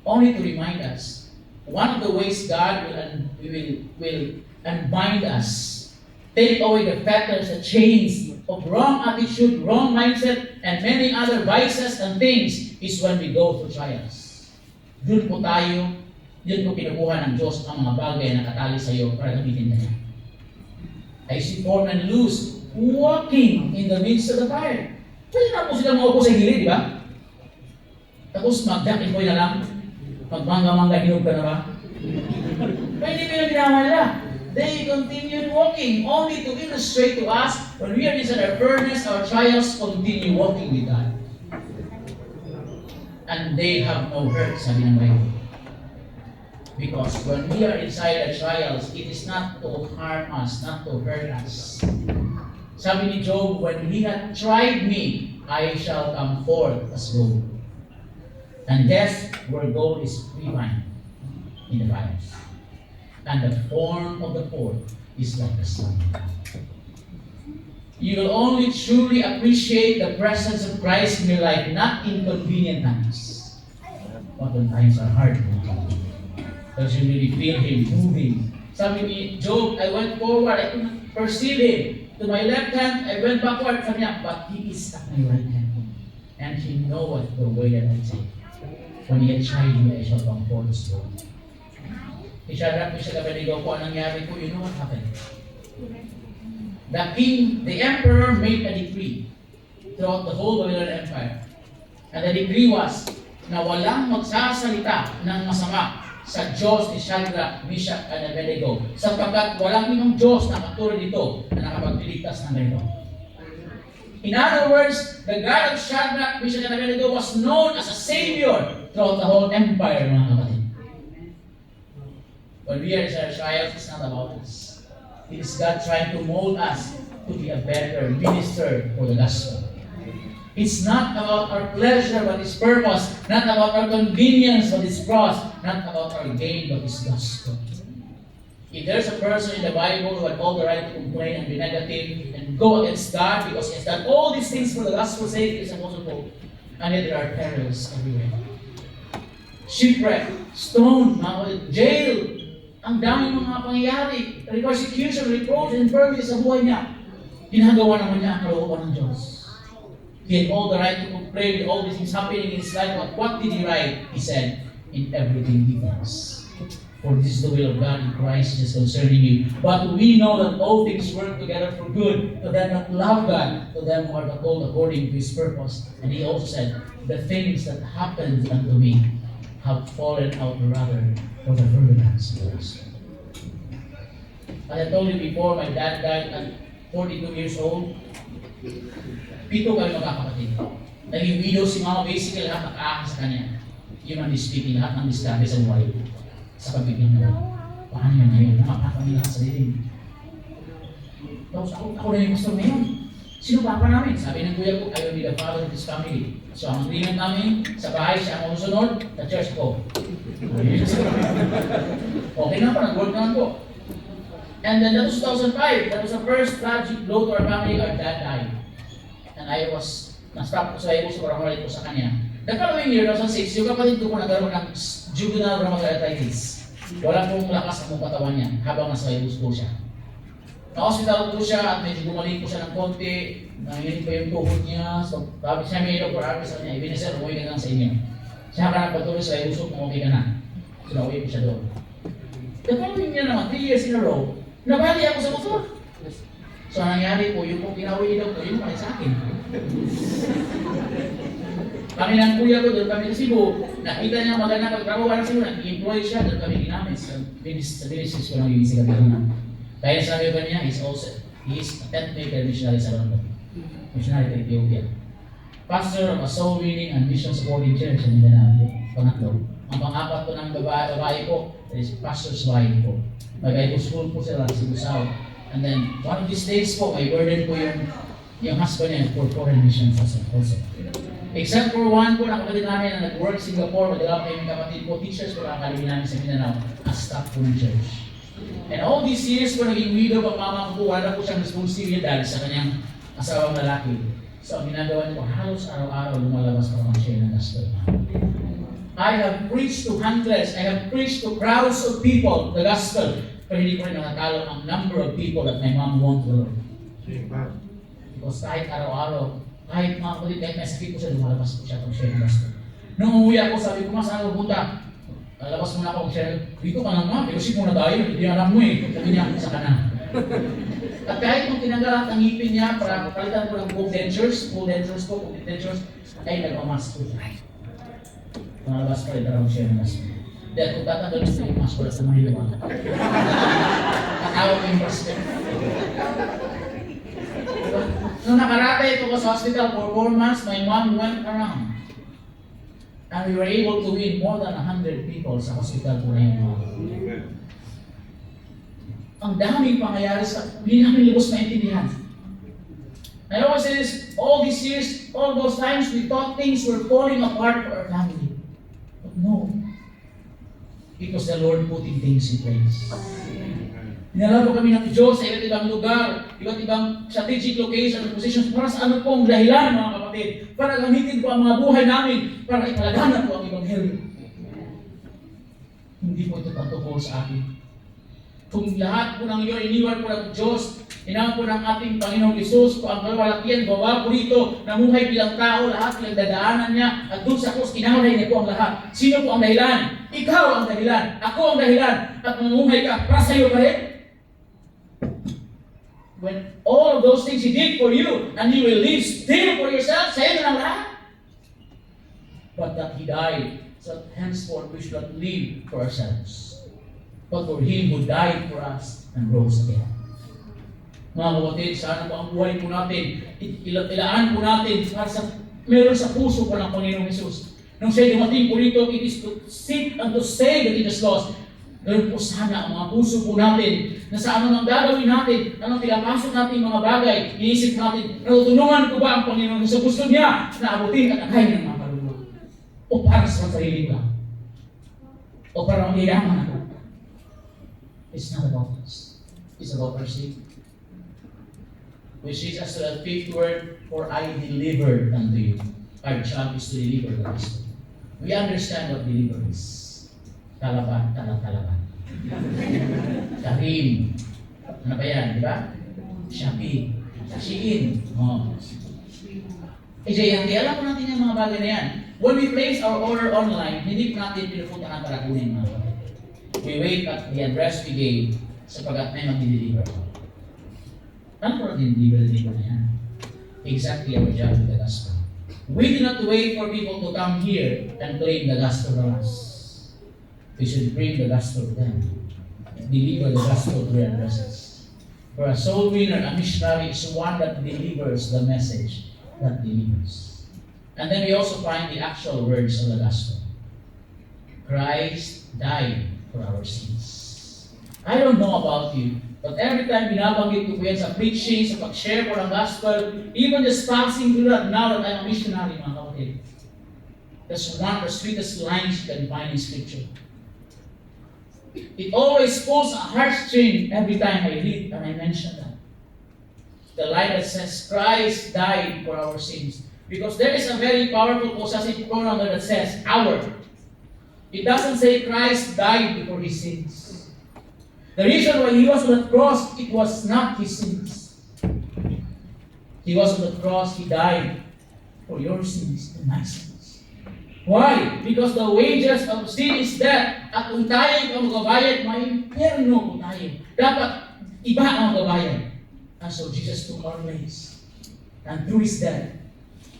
Only to remind us, one of the ways God will unbind us, take away the fetters, the chains of wrong attitude, wrong mindset, and many other vices and things is when we go through trials. Doon po kinukuha ng Diyos ang mga bagay na nakatali sa iyo para gamitin niya. I see 4 men loose, walking in the midst of the fire. Pwede na po silang maupo sa gilid, di ba? Tapos mag-jack-in-boy na lang. Magmangga-mangga, hinog ka na ba? Pwede ko yung ginawa nila. They continued walking, only to illustrate to us, when we are inside our furnace, our trials, continue walking with God. And they have no hurt, sabi ng Bible. Because when we are inside our trials, it is not to harm us, not to hurt us. Sabi ni Job, when he had tried me, I shall come forth as gold. And guess where gold is refined? In the fire. And the form of the poor is like the sun. You will only truly appreciate the presence of Christ in your life, not in convenient times. But when times are hard, because you really feel Him moving. Sabi ni Job, I went forward, I couldn't perceive Him. To my left hand, I went backward. Sabi niya, but He is at my right hand. And He knoweth the way that I take. When He had tried me, I shall come forth as gold. Shadrach, Meshach, and Abednego po, ang nangyari po, you know what happened? The emperor made a decree throughout the whole Babylonian Empire. And the decree was na walang magsasalita ng masama sa Diyos ni Shadrach, Meshach, and Abednego, sapagkat walang ibang Diyos na katulad nito na nakapagpiligtas ng ganito. In other words, the God of Shadrach, Meshach, and Abednego was known as a Savior throughout the whole empire, mga kapatid. When we are in our trials, it's not about us. It is God trying to mold us to be a better minister for the gospel. It's not about our pleasure, but His purpose. Not about our convenience, but His cross. Not about our gain, but His gospel. If there's a person in the Bible who had all the right to complain and be negative and go against God because He has done all these things for the gospel's sake, it is Apostle Paul. And yet there are perils everywhere. Shipwreck, stone, jail, ang daming mga pangyayari, persecution, reproach, and infirmity sa buhay niya. Ginagawa naman niya ang kalooban ng Diyos. He had all the right to complain with all these things happening in his life, but what did he write? He said, in everything give thanks. For this is the will of God in Christ Jesus concerning you. But we know that all things work together for good to them that love God, to them who are called according to His purpose. And he also said, the things that happened unto me have fallen out rather for the furtherance of the gospel. As I told you before, my dad died at 42 years old. 7 kami magkakapatid. Naging widow si mama, basically lahat nakaahas sa kanya. Humanly speaking, lahat ng diskarte sa buhay. Sa pagiging naman. Paano yan ngayon? Nakapakami lahat sa dilim. Tapos ako na yung pastor ngayon. Sino papa namin? Sabi ng kuya ko, I will be the father of this family. So ang agreement namin, sa bahay siya ang musunod, sa church ko. Okay na pa, nag-work naman po. And then that was 2005. That was the first tragic blow to our family. Our dad died. And I was, na-stop ko sa iyo, so parang ko sa kanya. The following year, 2006, yung kapatid ko nagkaroon ng juvenile rheumatoid arthritis. Wala pong lakas ang katawan niya habang nasa ibus po siya. Na-hospital po siya at medyo gumaling po siya ng konti. Nanginig pa yung tuhod niya. So, sabi siya may doktor Arby sa kanya, Ebenezer, umuwi ka lang sa inyo. Siya ka nagpatuloy sa ibus kung okay ka na. So, nauwi po siya doon. The following year naman, 3 years in a row, nabali ako sa motor. So, ang nangyari po, yung kung kinawin ni Dr. yung palit sa akin. Kami ng kuya ko, doon kami sa Cebu, nakita niya maganda pagtrabaho ng Cebu, nag-employ siya, doon kami ginamit sa business ko ng UBC Katilunan. Kaya sabi ko niya, he is a tent maker missionary sa London. Missionary sa Ethiopia. Pastor of a soul winning and mission supporting church sa Mindanao. Pangatlo. Ang pang-apat ko ng babae ko is pastor's wife po. Mag-Bible school po sila sa Cebu South. And then, one of these days po, may burden po yung husband niya for foreign missions also. Except for one po, na kapatid namin na nag-work sa Singapore, madala po yung kapatid po, teachers po na akademi namin sa Mindanao, as staff po ng church. And all these years po, naging widow, pagmama ko po, wala po siyang responsibilidad sa kanyang asawang lalaki. So, ang ginagawa niyo po, halos araw-araw lumalabas para mag-share ng gospel. I have preached to hundreds, I have preached to crowds of people the gospel, pero hindi ko rin nakatalo ang number of people that my mom wants to Lord. Because kahit araw-araw, kahit mga kapatid, kahit may sakit ko siya, lumalabas ko siya pag share ng gospel. Nung umuwi ako, sabi ko, saan ako punta? Lalabas muna ako share. Dito ka lang nga, pero si muna tayo, hindi alam mo eh. Sabi niya sa kanan. At kahit kung tinanggalat ang ngipin niya, para palitan ko ng gold dentures, ay nagmamask ko siya. Lumalabas pa rin, parang share ng gospel. Dahil kung tatanggalin ko yung mask, wala sa mga hiluwa. Katawag ko yung prospect. Nung nakarate ito ko sa hospital for 4 months, my mom went around. And we were able to win more than 100 people sa hospital po na yun. Ang daming pangyayari sa, hindi namin lubos maintindihan. I always say this, all these years, all those times, we thought things were falling apart for our family. But no. Because the Lord putting things in place. Inalaro kami ng Diyos sa iba't ibang lugar, iba't ibang strategic location and positions para sa ano pong dahilan, mga kapatid, para gamitin po ang mga buhay namin para ipalaganan po ang Ebanghelyo. Hindi po ito patungkol sa akin. Kung lahat po ng iyon, iniwan po ng Diyos, inawang po ng ating Panginoong Isus, po ang kalawalatian, gawa po rito, namuhay bilang tao, lahat bilang dadaanan niya, at doon sa krus, inawalay niya po ang lahat. Sino po ang dahilan? Ikaw ang dahilan, ako ang dahilan, at mamuhay ka para sa iyo pa rin. When all of those things He did for you, and you will live still for yourself, sa iyo na lahat. But that He died, so that henceforth we should not live for ourselves, but for Him who died for us and rose again. Mga kapatid, sana po ang buhay po natin, ilaan po natin para sa meron sa puso po ng Panginoong Hesus. Nung siya'y dumating po rito, it is to seek and to save that it is lost. Ganun po sana ang mga puso po natin na sa anong gagawin natin, anong pinapasok natin mga bagay, iniisip natin, natutulungan ko ba ang Panginoon sa gusto niya na abutin at akayin ng mga kaluluwa? O para sa sarili ko? O para mag-iyaman ako? It's not about us. It's about our sake. Which is as the fifth word, for I delivered unto you. Our job is to deliver the gospel. We understand what deliver is. Talaban. Karim. Ano ba yan, di ba? Shopee. Shein. Oh. JNT, alam po natin yung mga bagay na yan. When we place our order online, hindi po natin pinupuntahan para kunin mga bagay. We wait at the address we gave sapagat may mag-deliver. Ano po nag-deliver na yan? Exactly our job with the gospel. We do not wait for people to come here and claim the gospel from us. We should bring the gospel to them. Deliver the gospel to their addresses. For a soul winner, a missionary is one that delivers the message that delivers. And then we also find the actual words of the gospel. Christ died for our sins. I don't know about you, but every time binabanggit ko po yan sa preaching, sa pag-share ko ng gospel, even just passing through that now that I'm a missionary, mga kapatid, that's one of the sweetest lines you can find in Scripture. It always pulls a heartstring every time I read and I mention that. The line that says, Christ died for our sins. Because there is a very powerful possessive pronoun that says, our. It doesn't say Christ died for his sins. The reason why he was on the cross, it was not his sins. He was on the cross, he died for your sins and my sins. Why? Because the wages of sin is death. At kung tayo ang magabayad, may impyerno po tayo. Dapat iba ang magabayad. And so Jesus took our place. And through His death,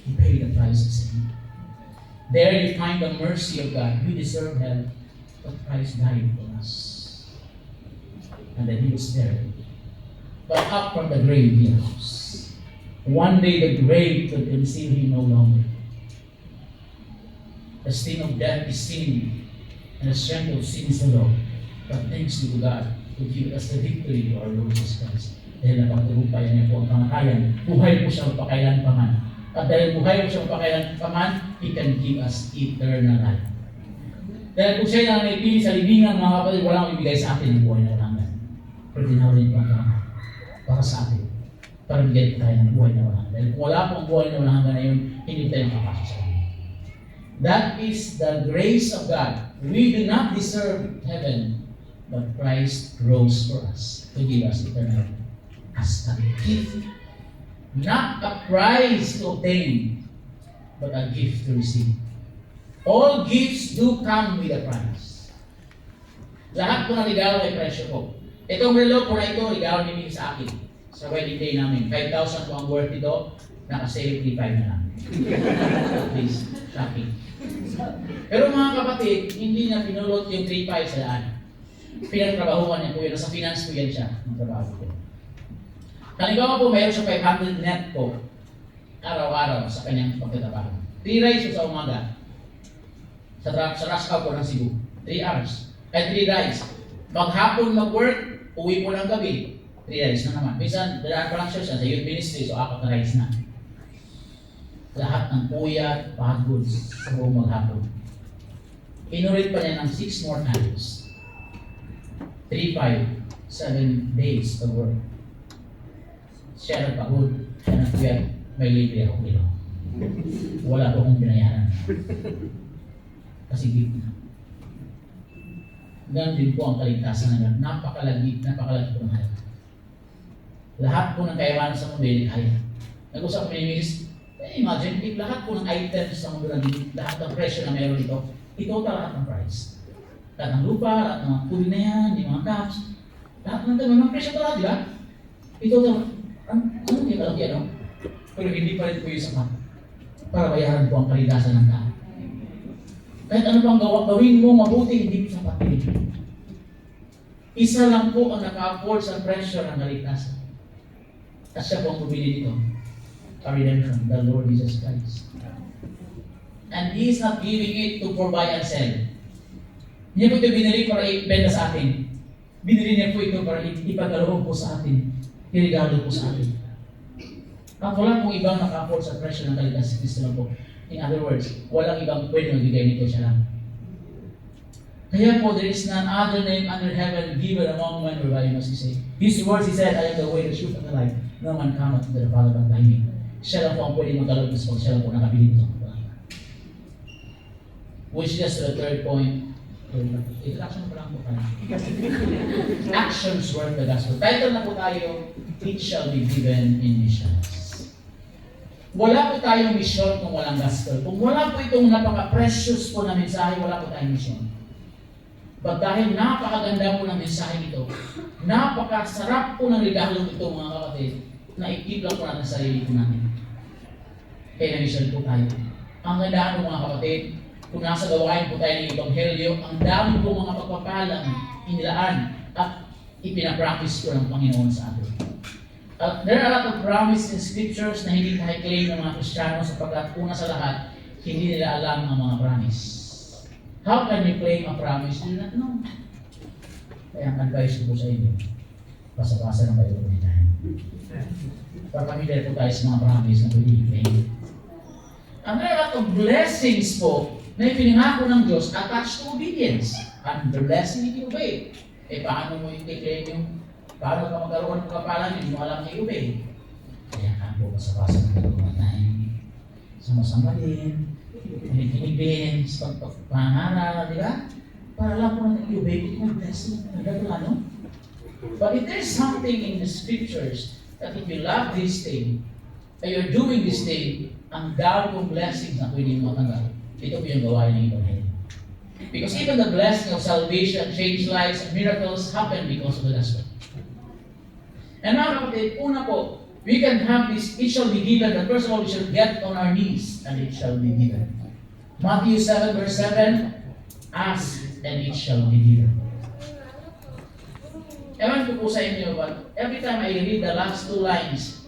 He paid the price of sin. There you find the mercy of God. We deserve hell, but Christ died for us. And then He was buried. But up from the grave He rose. One day the grave could conceal Him no longer. The sting of death is sin, and the strength of sin is the law. But thanks be to God who give us the victory to our Lord Jesus Christ. Dahil napagtagumpayan niya po ang kamatayan, buhay po siya magpakailan pa man. At dahil buhay po siya magpakailan pa man, He can give us eternal life. Dahil kung siya na naipili sa libingan, mga kapatid, walang ibigay sa atin ang buhay na walang hanggan. Pero tinawin po ang kamatayan para sa atin. Para bigyan po tayo ng buhay na walang hanggan. Dahil kung wala po ang buhay na walang hanggan na yun, hindi tayo makapasok sa langit. That is the grace of God. We do not deserve heaven, but Christ rose for us to give us eternal life as a gift. Not a prize to obtain, but a gift to receive. All gifts do come with a price. Lahat po ng regalo ay presyo po. Itong relo po na ito, regalo ni Ming sa akin. Sa wedding day namin. 5,000 po ang worth ito. Naka-sale 3,500 na lang. Please, shopping. Pero mga kapatid, hindi niya pinulot yung 3,500 sa daan. Pinagtrabahuan niya po yun. Nasa finance po yan siya. Ang trabaho ko. Halimbawa po, mayroon siya 500 net po araw-araw sa kanyang pagtatrabaho. 3 rides sa umaga. Sa rush hour po ng Cebu. 3 hours. Ay 3 rides. Maghapon mag-work, uwi po ng gabi. 3 rides na naman. Minsan, dadaan pa lang siya sa youth ministry, so 4 na rides na. Lahat ng puyat, pagod, sa buong maghapon. Inulit pa niya ng 6 more times. 3, 5, 7 days of work. Siya nagpagod, siya nagpuyat, may libre ako kilo. Wala po akong binayaran. Kasi gift na. Ganun din po ang kaligtasan na napakalagi po ng halaga. Lahat po ng kayamanan sa mundo ay kaya. Nag-usap kami ni Mrs. Imagine, if lahat po ng items sa mundo na lahat ng presyo na meron dito, itotal lahat ng price. Lahat ng lupa, lahat ng mga puli na yan, yung mga cups, lahat ng mga presyo ito lahat, di ba? Itotal, ano yung kalagyan, no? Pero hindi pa rin po yung sapat para bayaran po ang kaligtasan ng tao. Kahit ano pang gawin mo mabuti, hindi po sapat din. Isa lang po ang naka-afford sa presyo ng kaligtasan. At siya po ang bumili dito. Our redemption, the Lord Jesus Christ. And He is not giving it to for buy and sell. Hindi po ito binili para ibenta sa atin. Binili niya po ito para ipagkaloob po sa atin. Irigalo po sa atin. At wala pong ibang naka-afford sa presyo ng kaligtasan. Kristo lang po. In other words, walang ibang pwede magbigay nito, siya lang. Kaya po, there is none other name under heaven given among men whereby you must be saved. These words He said, I am the way, the truth, and the life. No man cometh to the Father but by me. Siya lang po ang pwede magkaloob sa pag siya lang po nakabili nito. Which is the third point. Introduction pa lang po pala. Actions work the gospel. Title na po tayo, It shall be given in missions. Wala po tayong mission kung walang gospel. Kung wala po itong napaka-precious po na mensahe, wala po tayong mission. But dahil napakaganda po ng mensahe ito, napakasarap po ng regalo ito mga kapatid, na i-keep lang po natin sa sarili po natin. Kaya na-mission po tayo. Ang ganda po mga kapatid, kung nasa gawain po tayo ng Ebanghelyo, ang dami po mga pagpapalang inilaan at ipinapractice po ng Panginoon sa atin. There are a lot of promises in scriptures na hindi claim ng mga Kristiyano sapagkat una sa lahat, hindi nila alam ang mga promise. How can you claim a promise? You do not know. Kaya ang advice ko po sa inyo, basa-basa ng Bible po tayo. Para kami dahil po tayo sa mga promise na pwede i-claim. And there are a lot of blessings po na ipinangako ng Diyos attached to obedience. And the blessing if you obey. Paano mo yung i-claim yung paano ka magkaroon ng kapalan, hindi mo alam na i-obey. Kaya ka po basa-basa ng Bible tayo. Sama-sama din. Kinig din, sa pangaral, di ba? Para lang po natin i-obey kung blessing. Ano? But if there's something in the scriptures that if you love this thing, and you're doing this thing, ang dami kong blessings na pwede mo matanggap. Ito po yung gawain ng Ebanghelyo. Because even the blessing of salvation, change lives, and miracles happen because of the gospel. And mga kapatid, una po, we can have this, it shall be given, but first of all, we shall get on our knees, and it shall be given. Matthew 7 verse 7, ask, and it shall be given. Ewan ko po sa inyo, but every time I read the last two lines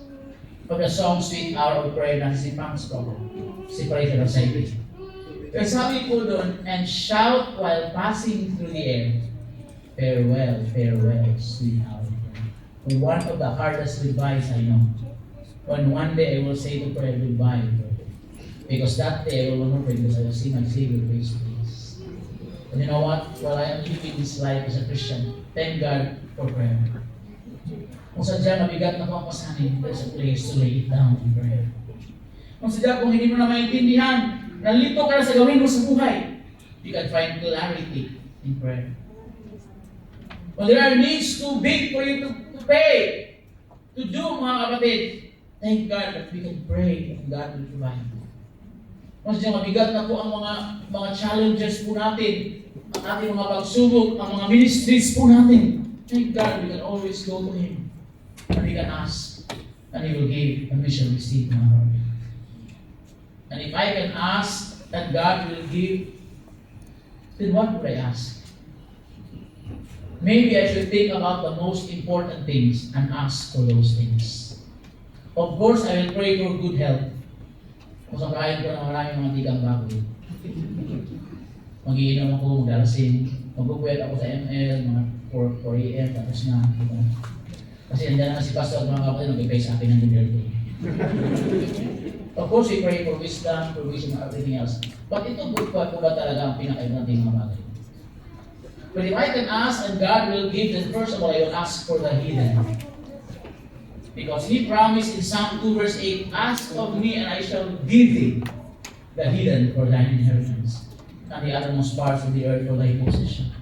of the song, Sweet Hour of Prayer, na si Pang's Problem, si Praise of Sacred. Pero sabi po doon, and shout while passing through the air, farewell, farewell, sweet hour of prayer. One of the hardest goodbyes I know. When one day I will say to prayer, goodbye, because that day I will remember because I will see my Savior face to face. And you know what? While I am living this life as a Christian, thank God for prayer. Kung sadya mabigat na po ang pasanin, there's a place to lay it down in prayer. Kung sadya kung hindi mo na maintindihan, nalito ka na sa gawin mo sa buhay, you can find clarity in prayer. When there are needs too big for you to pay, to do, mga kapatid, thank God that we can pray and God will provide. Kung sadya mabigat na po ang mga challenges po natin, ang ating mga pagsubok, ang mga ministries po natin, thank God we can always go to Him. And we can ask, and He will give, and we shall receive, mga kapatid. And if I can ask, and God will give, then what would I ask? Maybe I should think about the most important things and ask for those things. Of course, I will pray for good health. Kung sakayin ko na maraming mga tigang baboy. Mag-iinom ako, magdalasin, magbubuhat ako sa ML, mga 4 a.m. tapos na. Kasi nandiyan na si Pastor at mga kapatid, nag-pray sa akin ng good health. Of course, we pray for wisdom, provision, and everything else. But ito po ba talaga ang pinaka-importanting mga bagay? But if I can ask and God will give, then first of all, I will ask for the hidden. Because He promised in Psalm 2 verse 8, ask of me and I shall give thee the hidden for thine inheritance, and the uttermost parts of the earth for thy possession.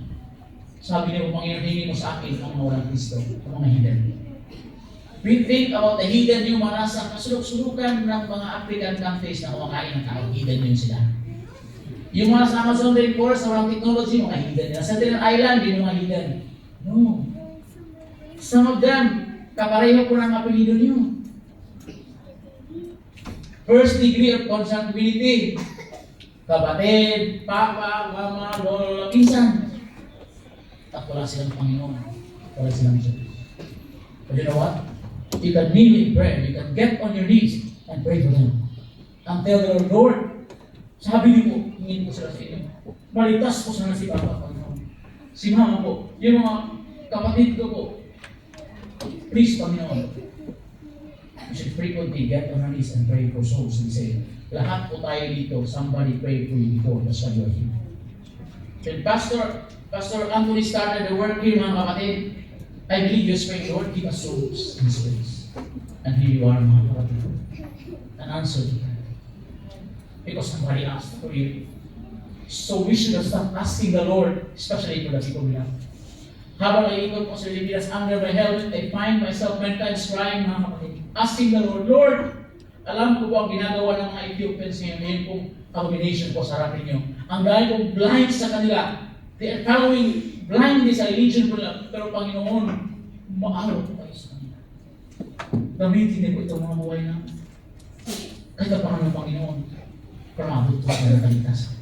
Sabi niyo, Panginoon, hingin mo sa akin ang walang Kristo, ang mga hidden. We think about the hidden, yung mga nasa kasulok-sulukan ng mga African countries na kumakain ng tao, hidden yun sila. Yung mga sa Amazon rainforest, sa walang technology, mga hidden nila. Sa Tinan Island, yun yung mga hidden. No. Some of them, kapareho po ng apelido niyo. First degree of consanguinity. Kapatid, papa, mama, lola, pinsan. At wala silang Panginoon. Wala silang Diyos. But you know what? You can kneel in prayer. You can get on your knees and pray for them. And tell the Lord, sabi niyo po, hingin ko sila sa inyo. Malitas ko sana si Papa, Panginoon. Si Mama po, yung mga kapatid ko po. Please, Panginoon. You should frequently get on our knees and pray for souls. We say, lahat po tayo dito, somebody pray for you before, that's why you're here. When Pastor Anthony started the work here, mga kapatid, I believe you're praying, Lord, give us souls in this place. And here you are, mga kapatid. An answer to prayer. Because somebody asked for you. So we should have stopped asking the Lord, especially for the people we have. Habang naiikot ko sa Pilipinas under my helmet, I find myself many times crying, mga kapatid. Asking the Lord, Lord, alam ko po ang ginagawa ng mga Ethiopians ngayon, ngayon pong abomination po sa harapin nyo. Ang dahil kong blind sa kanila. They are following blindly sa religion po lang. Pero Panginoon, maaraw po kayo sa kanila. Gamitin niyo po itong mga buhay na kahit na paano Panginoon, para maabot po sa kaligtasan.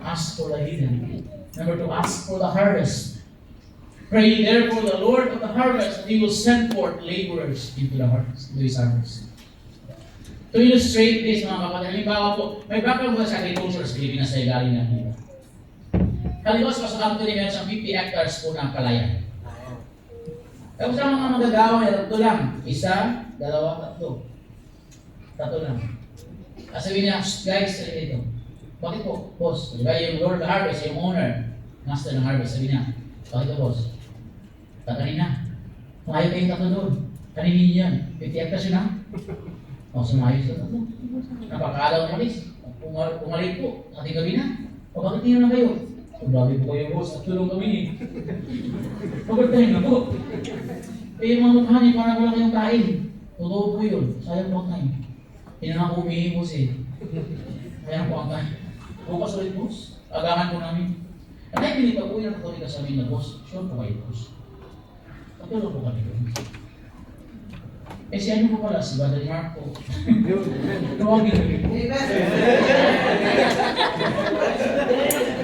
Ask for the hidden. Number 2, ask for the harvest. Pray therefore the Lord of the harvest, and He will send forth laborers into the harvest, into His harvest. To illustrate this, mga kapatid, halimbawa po, may background ba sa agriculture sa Pilipinas na galing ng iba? Halimbawa sa Pastor Anthony, meron siyang 50 hectares po ng palayan. Tapos ang mga magagawa niya, 3 lang. 1, 2, 3. 3 lang. Sabihin niya, guys, ito. Bakit po, boss? Diba yung Lord of the harvest, yung owner, master ng harvest, sabi niya, bakit po, boss? Tatanin na. Maayos kayong 3 doon. Kaninin niyo yan. 50 hectares yun ha? O, sumayos na 3. Napakalaw ng malis. Pumalik po. Ating gabi na. O, bakit niyo na kayo? O, babi po kayo, boss. At tulong kami eh. Pagkatayin na po. Eh, yung mga mukha niya, parang wala kayong kain. Totoo po yun. Sayang po ang kain. Hindi na ako umihi, boss eh. Sayang po ang kain. Bukas ulit, boss. Agahan po namin. At ay pinipag po yung katolik sa amin na, boss, sure po kayo, boss. Katulong po kami doon. Eh si ano po pala, si Brother Marco. Tawagin kami po.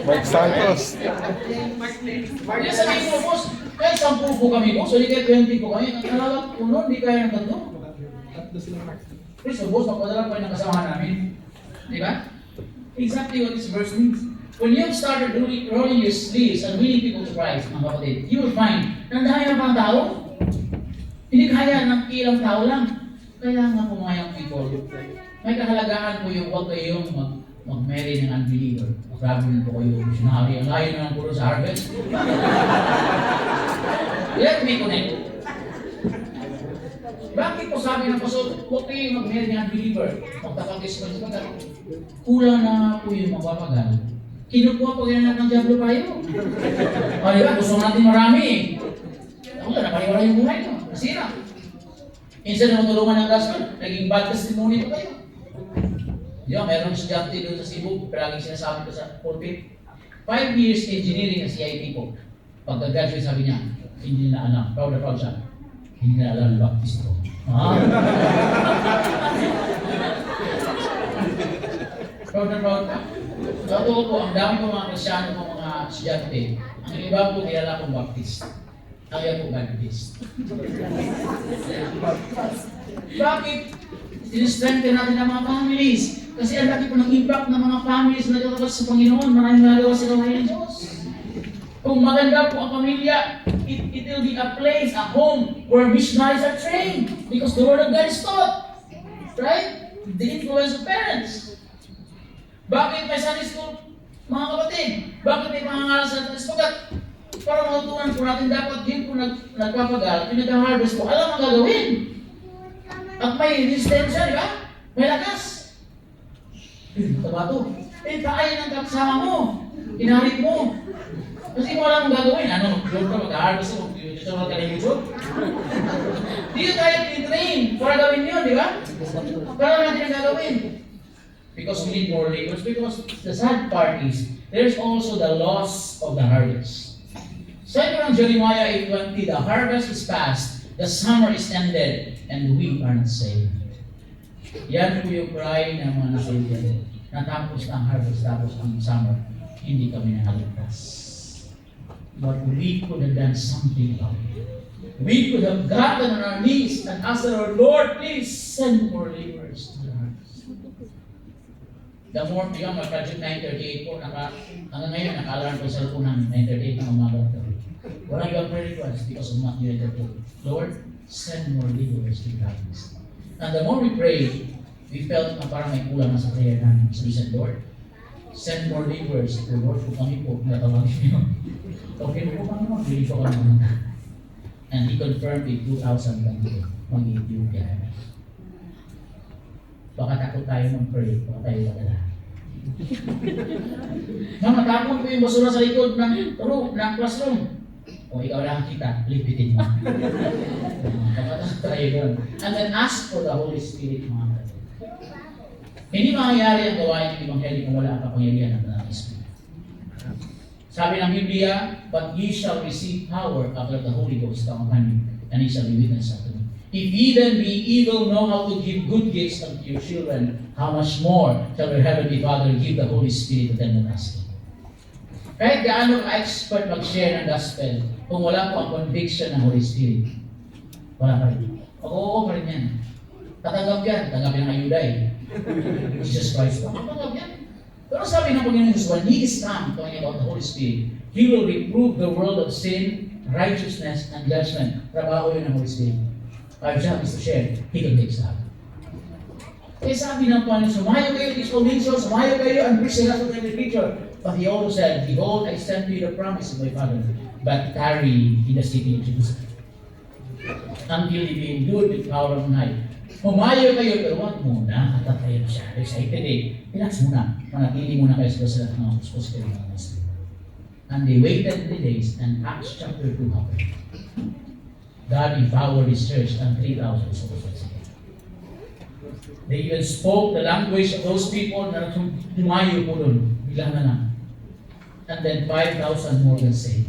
Mike Santos. Kaya sabihin mo, boss, kahit 10 po kami, boss, o di kaya 20 po kami, ang nalala po nun, di kaya ng tatlo. Please, boss, magpadala po yung kasamahan namin. Di ba? Exactly what this verse means. When you've started rolling your sleeves and winning people to Christ, mga kapatid, you will find, nandahan pa ang tao. Hindi kaya ng ilang tao lang. Kailangan po mga young people. May kahalagaan po yung huwag kayong mag-marry ng unbeliever. Grabe na po kayo, missionary. Ang layo na lang po sa harvest. Let me connect. Bakit po sabi ng pastor, huwag kayong mag-marry ng unbeliever? Magkapag-express pa ka. Kulang na po yung mapapagal. Kinukuha po ganyan ng Diablo tayo. O diba, gusto natin marami eh. Ako na, napaliwala yung buhay mo. Nasira. Instead na matulungan ng gospel, naging bad testimony po kayo. Di ba, meron estudyante doon sa Cebu, palaging sinasabi ko sa pulpit. 5 years engineering na CIT po. Pagka-graduate sabi niya, hindi na alam, proud na proud siya. Hindi na alam baptisto. Proud na proud ka. Totoo po, ang dami po mga Krisyano po mga estudyante. Ang iba po kilala kong baptist. Kaya po Baptist. Bakit? Sinistrengthen natin ang mga families. Kasi ang laki po ng impact ng mga families na nagkakapas sa Panginoon. Maraming nagawa sa gawain ng Diyos. Kung maganda po ang pamilya, it will be a place, a home, where missionaries are trained. Because the Word of God is taught. Right? The influence of parents. Bakit may Sunday school? Mga kapatid, bakit may pangangaral sa Sunday school? Para matutunan po natin, dapat din po nagpapagal, pinag-harvest po, alam ang gagawin. At may resistensya, di ba? May lakas. Tabato. Kaya ng kasama mo. Inarit mo. Kasi mo alam ang gagawin. Ano? Doon ka mag-harvest mo. Tutunan ka ng YouTube. Dito tayo train para gawin yun, di ba? Para natin ang gagawin. Because we need more laborers. Because the sad part is, there's also the loss of the harvest. Sabi ng Jeremiah 8:20, the harvest is past, the summer is ended, and we are not saved. Yan po yung cry ng mga nasaved. Natapos ang harvest, tapos ang summer, hindi kami nakaligtas. But we could have done something about it. We could have gotten on our knees and asked our Lord, please send more laborers to the harvest. The more, di ba, mag-project 938 po, hanggang ngayon, naka-alarm po sa cellphone namin, 938 ng umaga. Walang ibang prayer request because of Matthew 8:38. Lord, send more laborers to the harvest. And the more we prayed, we felt na parang may kulang na sa prayer namin. So we said, Lord, send more laborers to work po kami po. Natawagin niyo. Okay po kami mo, bili po kami naman. And He confirmed in 2022, mag-Ethiopia. Baka takot tayo mag-pray, baka tayo magala. Matapon po yung basura sa likod ng classroom. O ikaw lang kita, lipitin mo. Kapatid tayo doon. And then ask for the Holy Spirit, mga kapatid. Hindi mangyayari ang gawain ng Ebanghelyo kung wala ang kapangyarihan ng Banal na Espiritu. Sabi ng Biblia, but ye shall receive power after the Holy Ghost come upon you, and ye shall be witness unto me. If ye then be evil, know how to give good gifts unto your children, how much more shall your heavenly Father give the Holy Spirit to them that ask Him. Kahit gaano ka-expert mag-share ng gospel, kung wala po ang conviction ng Holy Spirit, wala pa rin. Oo pa rin yan. Tatanggap yan. Tanggapin ng ayuda eh. Jesus Christ pa. Tatanggap yan. Pero sabi ng Panginoon Jesus, when He is come, talking about the Holy Spirit, He will reprove the world of sin, righteousness, and judgment. Trabaho yun ng Holy Spirit. Our job is to share. He can take sa akin. Kaya sabi ng Panginoon, sumayo kayo this conviction, sumayo kayo and preach the gospel to the creature. But He also said, behold, I send to you the promise of my Father, but tarry in the city of Jerusalem until ye be endued with power of night. Humayo kayo, pero wag muna, atatayo siya. Excited eh. Relax muna. Manatili muna kayo sa mga kuskus kayo ng Espiritu. And they waited 3 days, and Acts chapter 2 happened. God empowered His church, and 3,000 souls were saved. They even spoke the language of those people na tumayo po doon. Bigla na lang. And then 5,000 more than saved.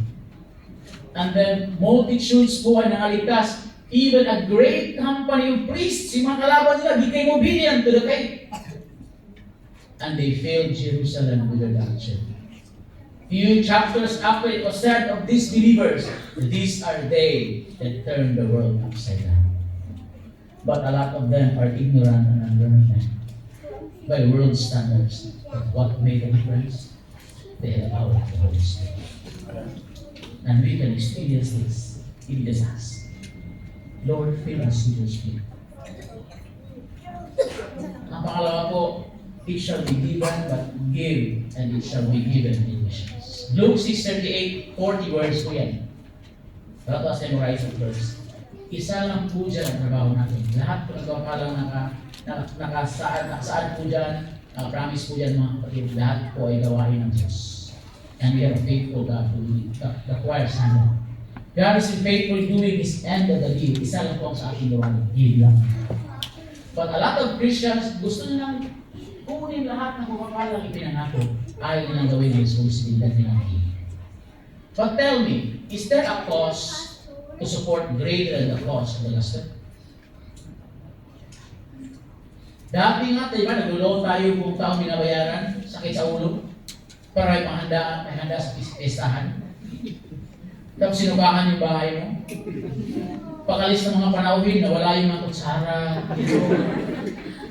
And then multitudes po ay nangaligtas. Even a great company of priests, yung mga kalaban nila, became obedient to the faith. And they filled Jerusalem with their doctrine. Few chapters after it was said of these believers, these are they that turned the world upside down. But a lot of them are ignorant and unlearned men by world standards. But what made the difference? They had the power of the Holy Spirit. And we can experience this if we just ask. Lord, fill us with your Spirit. Ang pangalawa po, it shall be given, but give, and it shall be given in missions. Luke 6:38, 40 words po yan. Let us memorize it first. Isa lang po dyan ang trabaho natin. Lahat po nagpapalang nakasaan po dyan, promise po dyan mga kapatid, lahat po ay gawain ng Diyos. And we are faithful God to do it. The choir sang. God is faithful doing His end of the deal. Isa lang po ang sa ating gawain. Give lang. But a lot of Christians, gusto nilang kunin lahat ng kapapalang ipinangako. Ayaw nilang gawin ang responsibilidad nilang give. But tell me, is there a cause to support greater than the cost of the gospel? Dati nga, diba, nagulo tayo kung taong binabayaran, sakit sa ulo, para may handa sa pestahan. Tapos sinubakan yung bahay mo. Pakalis ng mga panauhin, nawala yung mga kutsara,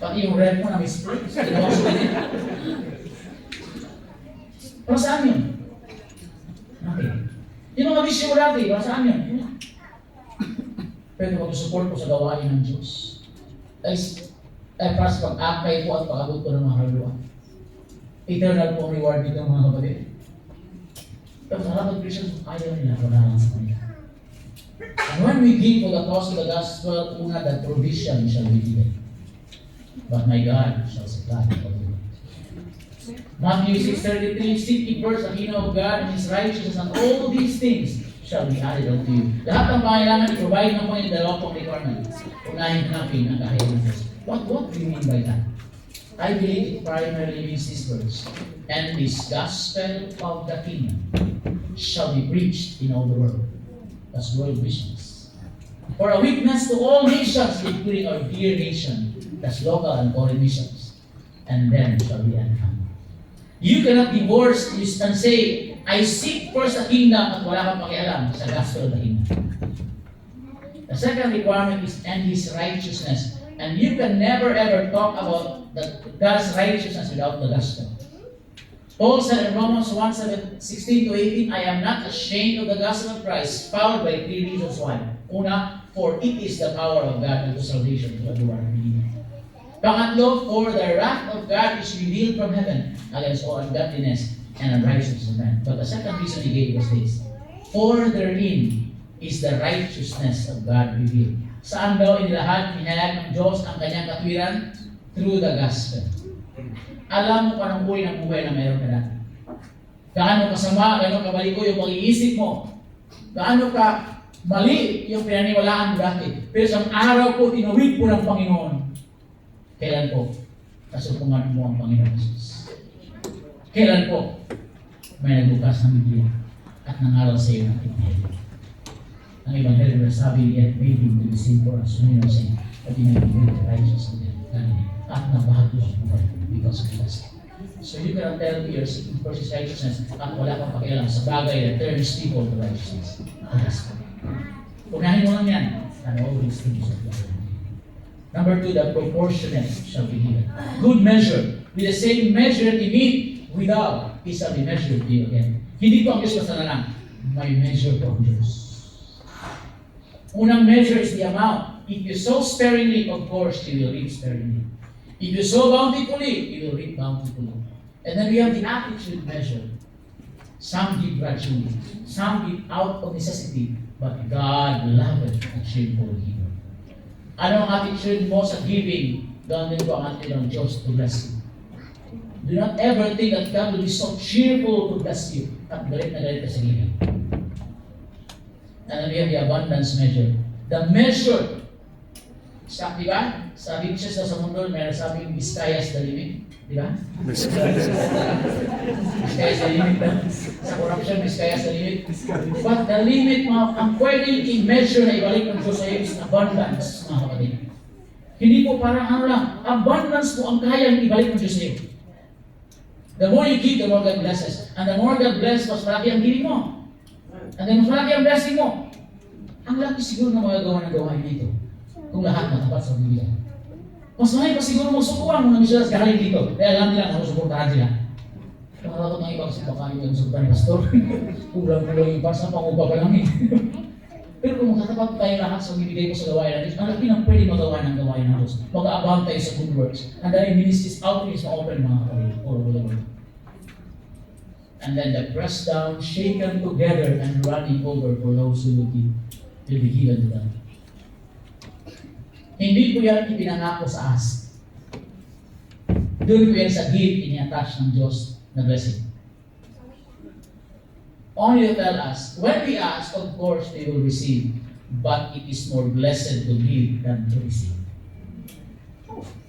pati yung rep mo na may spray, ginawa sa ganyan. Para saan yun? Okay. Yung mga bisyo dati, para saan yun? Pero mag-support ko sa gawain ng Diyos. Ay para sa pag-akay po at pag-abot ko ng mga haluan. Eternal po ang reward dito mga kapatid. Pero sa lahat ng Christians, ayaw nila wala lang sa kanila. And when we give for the cause of the gospel, una, that provision shall be given. But my God shall supply all your needs. Matthew 6:33, seek ye first the kingdom of God and His righteousness, and all these things shall be added unto you. Lahat ng pangailangan, i-provide na po yung dalawa pong requirements. Unahin hanapin ang kahayag ng Diyos. What do you mean by that? I believe it primarily means these words. And this gospel of the kingdom shall be preached in all the world. That's world missions. For a witness to all nations, including our dear nation. That's local and foreign missions. And then shall be uncommon. You cannot divorce this and say, I seek first the kingdom at wala kang pakialam sa gospel of the kingdom. The second requirement is and His righteousness. And you can never ever talk about God's righteousness without the gospel. Paul said in Romans 1:16-18, I am not ashamed of the gospel of Christ, followed by 3 reasons why. Una, for it is the power of God unto salvation to everyone who believes. Pangatlo, for the wrath of God is revealed from heaven against all ungodliness and unrighteousness of man. But the second reason he gave was this, for therein is the righteousness of God revealed. Saan daw inilahad, hinayag ng Diyos ang kanyang katwiran? Through the gospel. Alam mo pa ng buhay na mayroon ka dati. Gaano kasama, gaano kabaliko yung pag-iisip mo. Gaano ka mali yung pinaniwalaan mo dati. Pero sa araw po, tinuwid po ng Panginoon. Kailan po? Kasupungan mo ang Panginoon Jesus. Kailan po? May nagbukas ng Biblia at nangaral sa iyo ng Ebanghelyo. Ang Ebanghelyo na sabi niya, made him to be sin for us, sumunod sa iyo, at pinag-ibig the righteous of them. At nabahagi ang buhay because of us. So you cannot tell me you're seeking first His righteousness at wala kang pakialam sa bagay that turns people to righteousness. Unahin mo lang yan. And all these things are given. Number 2, the proportionate shall be given. Good measure. With the same measure that you meet without, it shall be measured to you again. Hindi ko ang Diyos basta na lang. May measure po ang Diyos. Unang measure is the amount. If you sow sparingly, of course, you will reap sparingly. If you sow bountifully, you will reap bountifully. And then we have the attitude measure. Some give grudgingly, some give out of necessity, but God loveth a cheerful giver. Ano ang attitude mo sa giving? Gawin ko ang attitude ng Diyos to bless you. Do not ever think that God will be so cheerful to bless you at galit na galit ka sa giving. And then we have the abundance measure. The measure, diba? Sabi siya sa mundo, may nasabing Vizcaya's the limit. Di ba? Misguided. Kaya sa limit na. Sa corruption, kaya sa limit. But the limit, ang pwedeng i-measure na ibalik ng Diyos sa iyo is abundance, mga kapatid. Hindi po parang ano lang, abundance po ang kayang ibalik ng Diyos sa iyo. The more you give, the more God blesses. And the more God blesses, mas malaki ang giving mo. And then mas malaki ang blessing mo. Ang laki siguro na magagawa ng gawain dito. Kung lahat matapat sa bibigyan. Mas malaki pa siguro magsukuhan mga misyonas galing dito. Kaya alam nila kung suportahan sila. Nakakot ng iba kasi baka yung suportahan ni Pastor. Kulang-kulang yung parsa, pangupa pa lang eh. Pero kung magkatapat tayo lahat sa bibigay ko sa gawain ng Diyos, ang laki ng pwede magawa ng gawain ng Diyos. Mag-abound tayo sa good works. And then ministries outreach na open mga kapatid. All over the world. And then the pressed down, shaken together, and running over for those who will be given to them. Hindi po yan ipinangako sa us. Doon po yan sa gift ini-attach ng Diyos na blessing. Only to tell us, when we ask, of course, we will receive. But it is more blessed to give than to receive.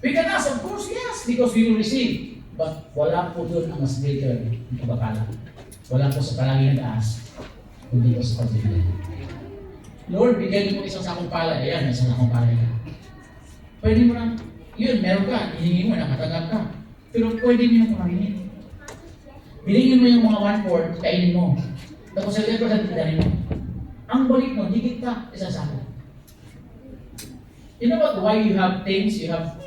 We can ask, of course, yes, because we will receive. But wala po doon ang mas greater ng pagkakala. Wala po sa palagi nag-ask, kundi po sa pagbibigay. Lord, bigay niyo po isang sakong palay. Ayan, may isang sakong palay ka. Pwede mo lang, yun, meron ka, hihingi mo, nakatanggap ka. Pero pwede mo yung kumanginin. Bilingin mo yung mga 1/4, kainin mo. Tapos sa 10% pinanin mo. Ang balik mo, higit ka, isang sako. You know what? Why you have things, you have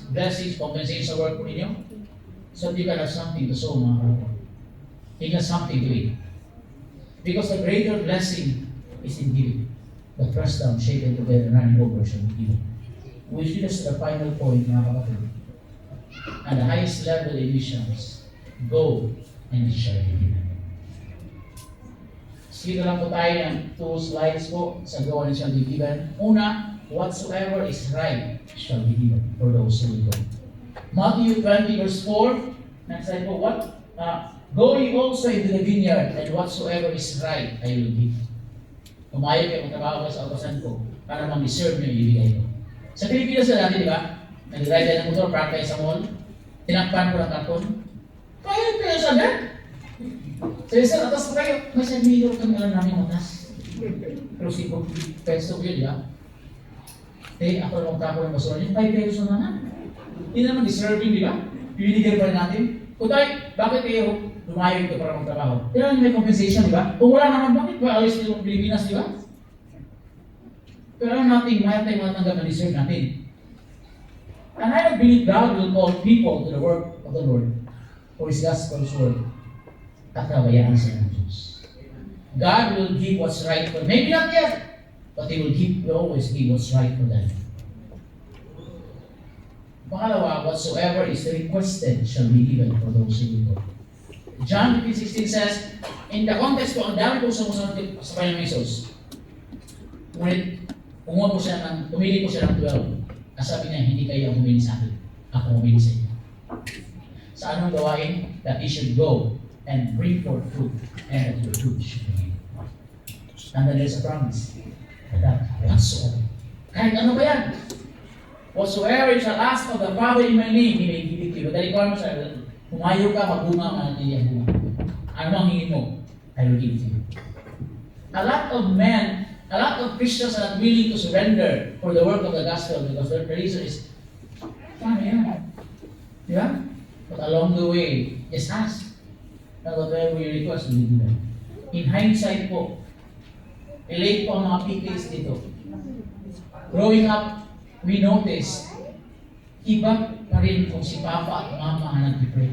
blessings, compensation sa work ninyo? So you can have something to sow, mga kapatid. You can have something to eat. Because the greater blessing is in giving. The pressed down, shaken together, running over shall be given. Which is the final point, mga kapatid. And the highest level in missions, go and it shall be given. Sige lang po tayo ng 2 slides po sa go and it shall be given. Una, whatsoever is right shall be given for those who will go. Matthew 20 verse 4, next slide po, go ye also into the vineyard, and whatsoever is right, I will give. Pumayag kayo, magtrabaho kayo sa opasan ko, para mag-deserve nyo yung ibigay ko. Sa Pilipinas na dati, di ba? Nag-ride tayo ng motor, park tayo sa mall, tinakpan ko ng karton, kayo sa agad. So yun, sir, atas po kayo. May sa video kami alam namin atas. Pero 5 peso yun, di ba? Ako lang tako ng basura niya, 5 peso na nga. Hindi naman deserving, di ba? Binigyan pa rin natin. Kung tayo, bakit kayo lumayo ito para magtrabaho? Kailangan may compensation, di ba? Kung wala naman, bakit ba alis nito ng Pilipinas, di ba? Kailangan natin, mayroon tayong matanggap na deserve natin. And I don't believe God will call people to the work of the Lord for His gospel's word. Kakabayaan sa ng Diyos. God will give what's right for them. Maybe not yet, but He will always give what's right for them. Pangalawa, whatsoever is requested shall be given for those who will go. John 15:16 says, in the context po, ang dami po sumusunod sa Panginoong Hesus. Ngunit, pumili po siya ng 12. Sabi niya, hindi kayo ang pumili sa akin. Ako pumili sa inyo. Sa anong gawain? That he should go and bring forth fruit, and that your fruit should be given. And then there's a promise. That whatsoever. Kahit ano ba yan? Whatsoever you shall ask of the Father in my name, He may give it to you. Dali ko naman siya, humayo ka, magbunga ka, hindi ang bunga. Ano ang hingin mo? I will give it to you. A lot of Christians are not willing to surrender for the work of the gospel because the reason is, paano yan? Di ba? But along the way, just ask. Now whatever you request, we do that. In hindsight po, relate po ang mga PKs dito. Growing up, we noticed, iba pa rin kung si Papa at Mama ang nag-pray.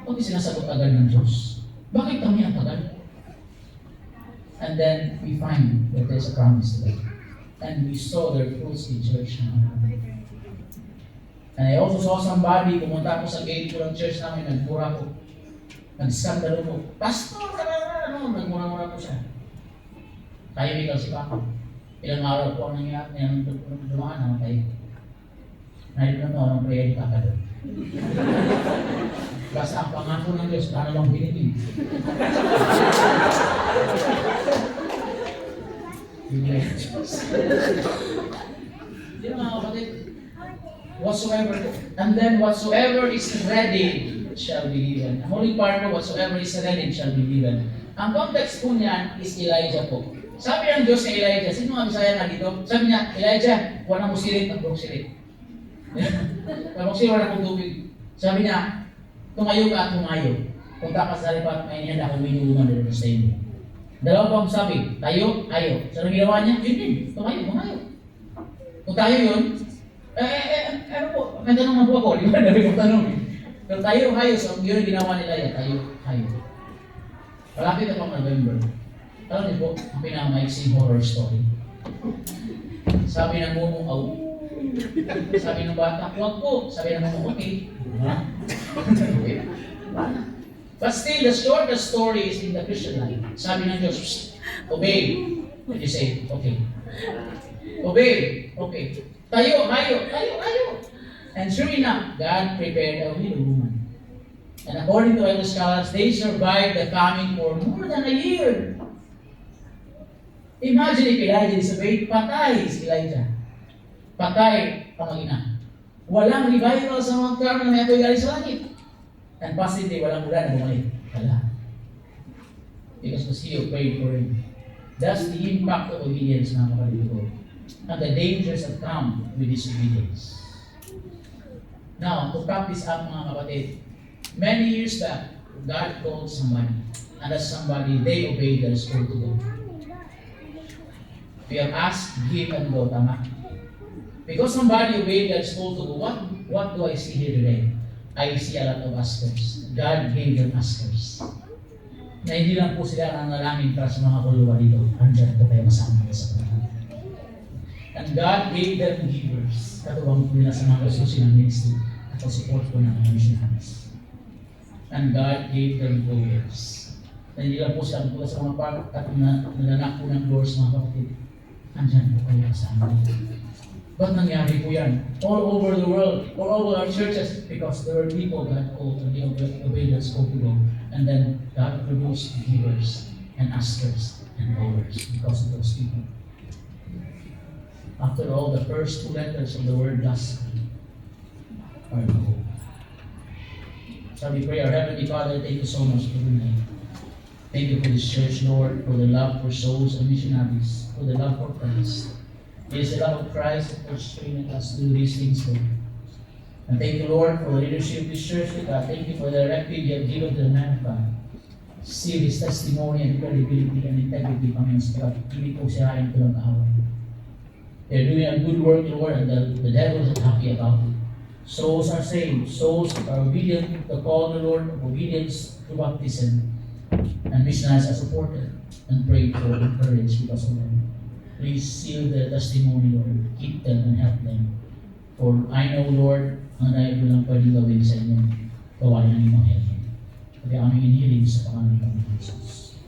Bakit sinasagot agad ng Diyos? Bakit kami ang tagal? And then we find that there's a promise to them. And we saw their fruits in church namin. And I also saw somebody, pumunta ako sa gate ko ng church namin, nagmura ko. Nag-skandalo ko. Pastor, nagmura-mura ko siya. Tahimik si Papa. Ilang araw po ang nangyari, dumaan naman tayo. Nahilip na anong prayer ni Papa doon. Basta ang pangako ng Diyos, paano lang binigay. Hindi mga kapatid. Whatsoever, and then whatsoever is ready shall be given. Ang huling part na whatsoever is ready shall be given. Ang context po niyan is Elijah po. Sabi ng Diyos kay Elijah, sino ang Bisaya na dito? Sabi niya, Elijah, wala mo sirit at burong sirit. Wala mo sirit, wala kong tubig. Sabi niya, tumayo ka at tumayo. Punta ka sa lipat, may niyan ako minuman dito sa inyo. Dalawa po ang sabi, tayo, ayo. So, anong ginawa niya? Yun din, tumayo. Kung tayo yun, ano po, may tanong na po ako, di ba? Dami kong tanong. Pero tayo, ayo. So, yun ang ginawa nila yan, tayo, ayo. Malapit na pang November. Alam niyo po, ang pinamaiksing horror story. Sabi ng mumu, aw. Sabi ng bata, huwag po. Sabi ng mumu, okay. But still, the shortest story is in the Christian life. Sabi ng Diyos, obey. And you say, okay. Obey. Okay. Tayo. And sure enough, God prepared a widow woman. And according to Bible scholars, they survived the famine for more than a year. Imagine if Elijah disobeyed, patay si Elijah. Patay ang mag-ina. Walang revival sa mga karon na may apoy galing sa langit. And positively, walang ulan na bumalik. Wala. Because he prayed for him. That's the impact of obedience, mga kapatid ko. And the dangers that come with disobedience. Now, to practice up, mga kapatid, many years back, God called somebody. And that somebody, they obeyed their call to go. We have asked, give and go, tama? Because somebody obeyed their call to go, what do I see here today? I see a lot of askers. God gave them askers. Na hindi lang po sila nanalangin para sa mga kuluwa dito. Andyan po kayo masama sa pagkakas. And God gave them givers. Katuwang po nila sa mga kasusin ng ministry at support po ng mga missionaries. And God gave them goers. Na hindi lang po sila po sa mga part at nananak po ng doors, mga kapatid. Andyan po kayo kasama. Ba't nangyari po yan? All over the world, all over our churches, because there were people that called and they obeyed that spoke to God. And then God produced givers and askers and goers because of those people. After all, the first two letters of the word gospel are go. So we pray, our Heavenly Father, thank you so much for the night. Thank you for this church, Lord, for the love for souls and missionaries, for the love for Christ. It is the love of Christ that was training us to do these things, Lord. And thank you, Lord, for the leadership of this church, God. Thank you for the directive you have given to the man of God. See his testimony and credibility and integrity, Panginoon, God. Hindi po siya ayon ko ng kaaway. They're doing a good work, Lord, and the devil is not happy about it. Souls are saved. Souls are obedient to the call of the Lord of obedience to baptism. And missionaries are supported and prayed for and encouraged because of them. Please seal their testimony, Lord. Keep them and help them. For I know, Lord, ang dahil ko lang pwedeng gawin sa inyong gawain ng inyong helmet. Kaya aming inihiling sa pangalan ng Jesus.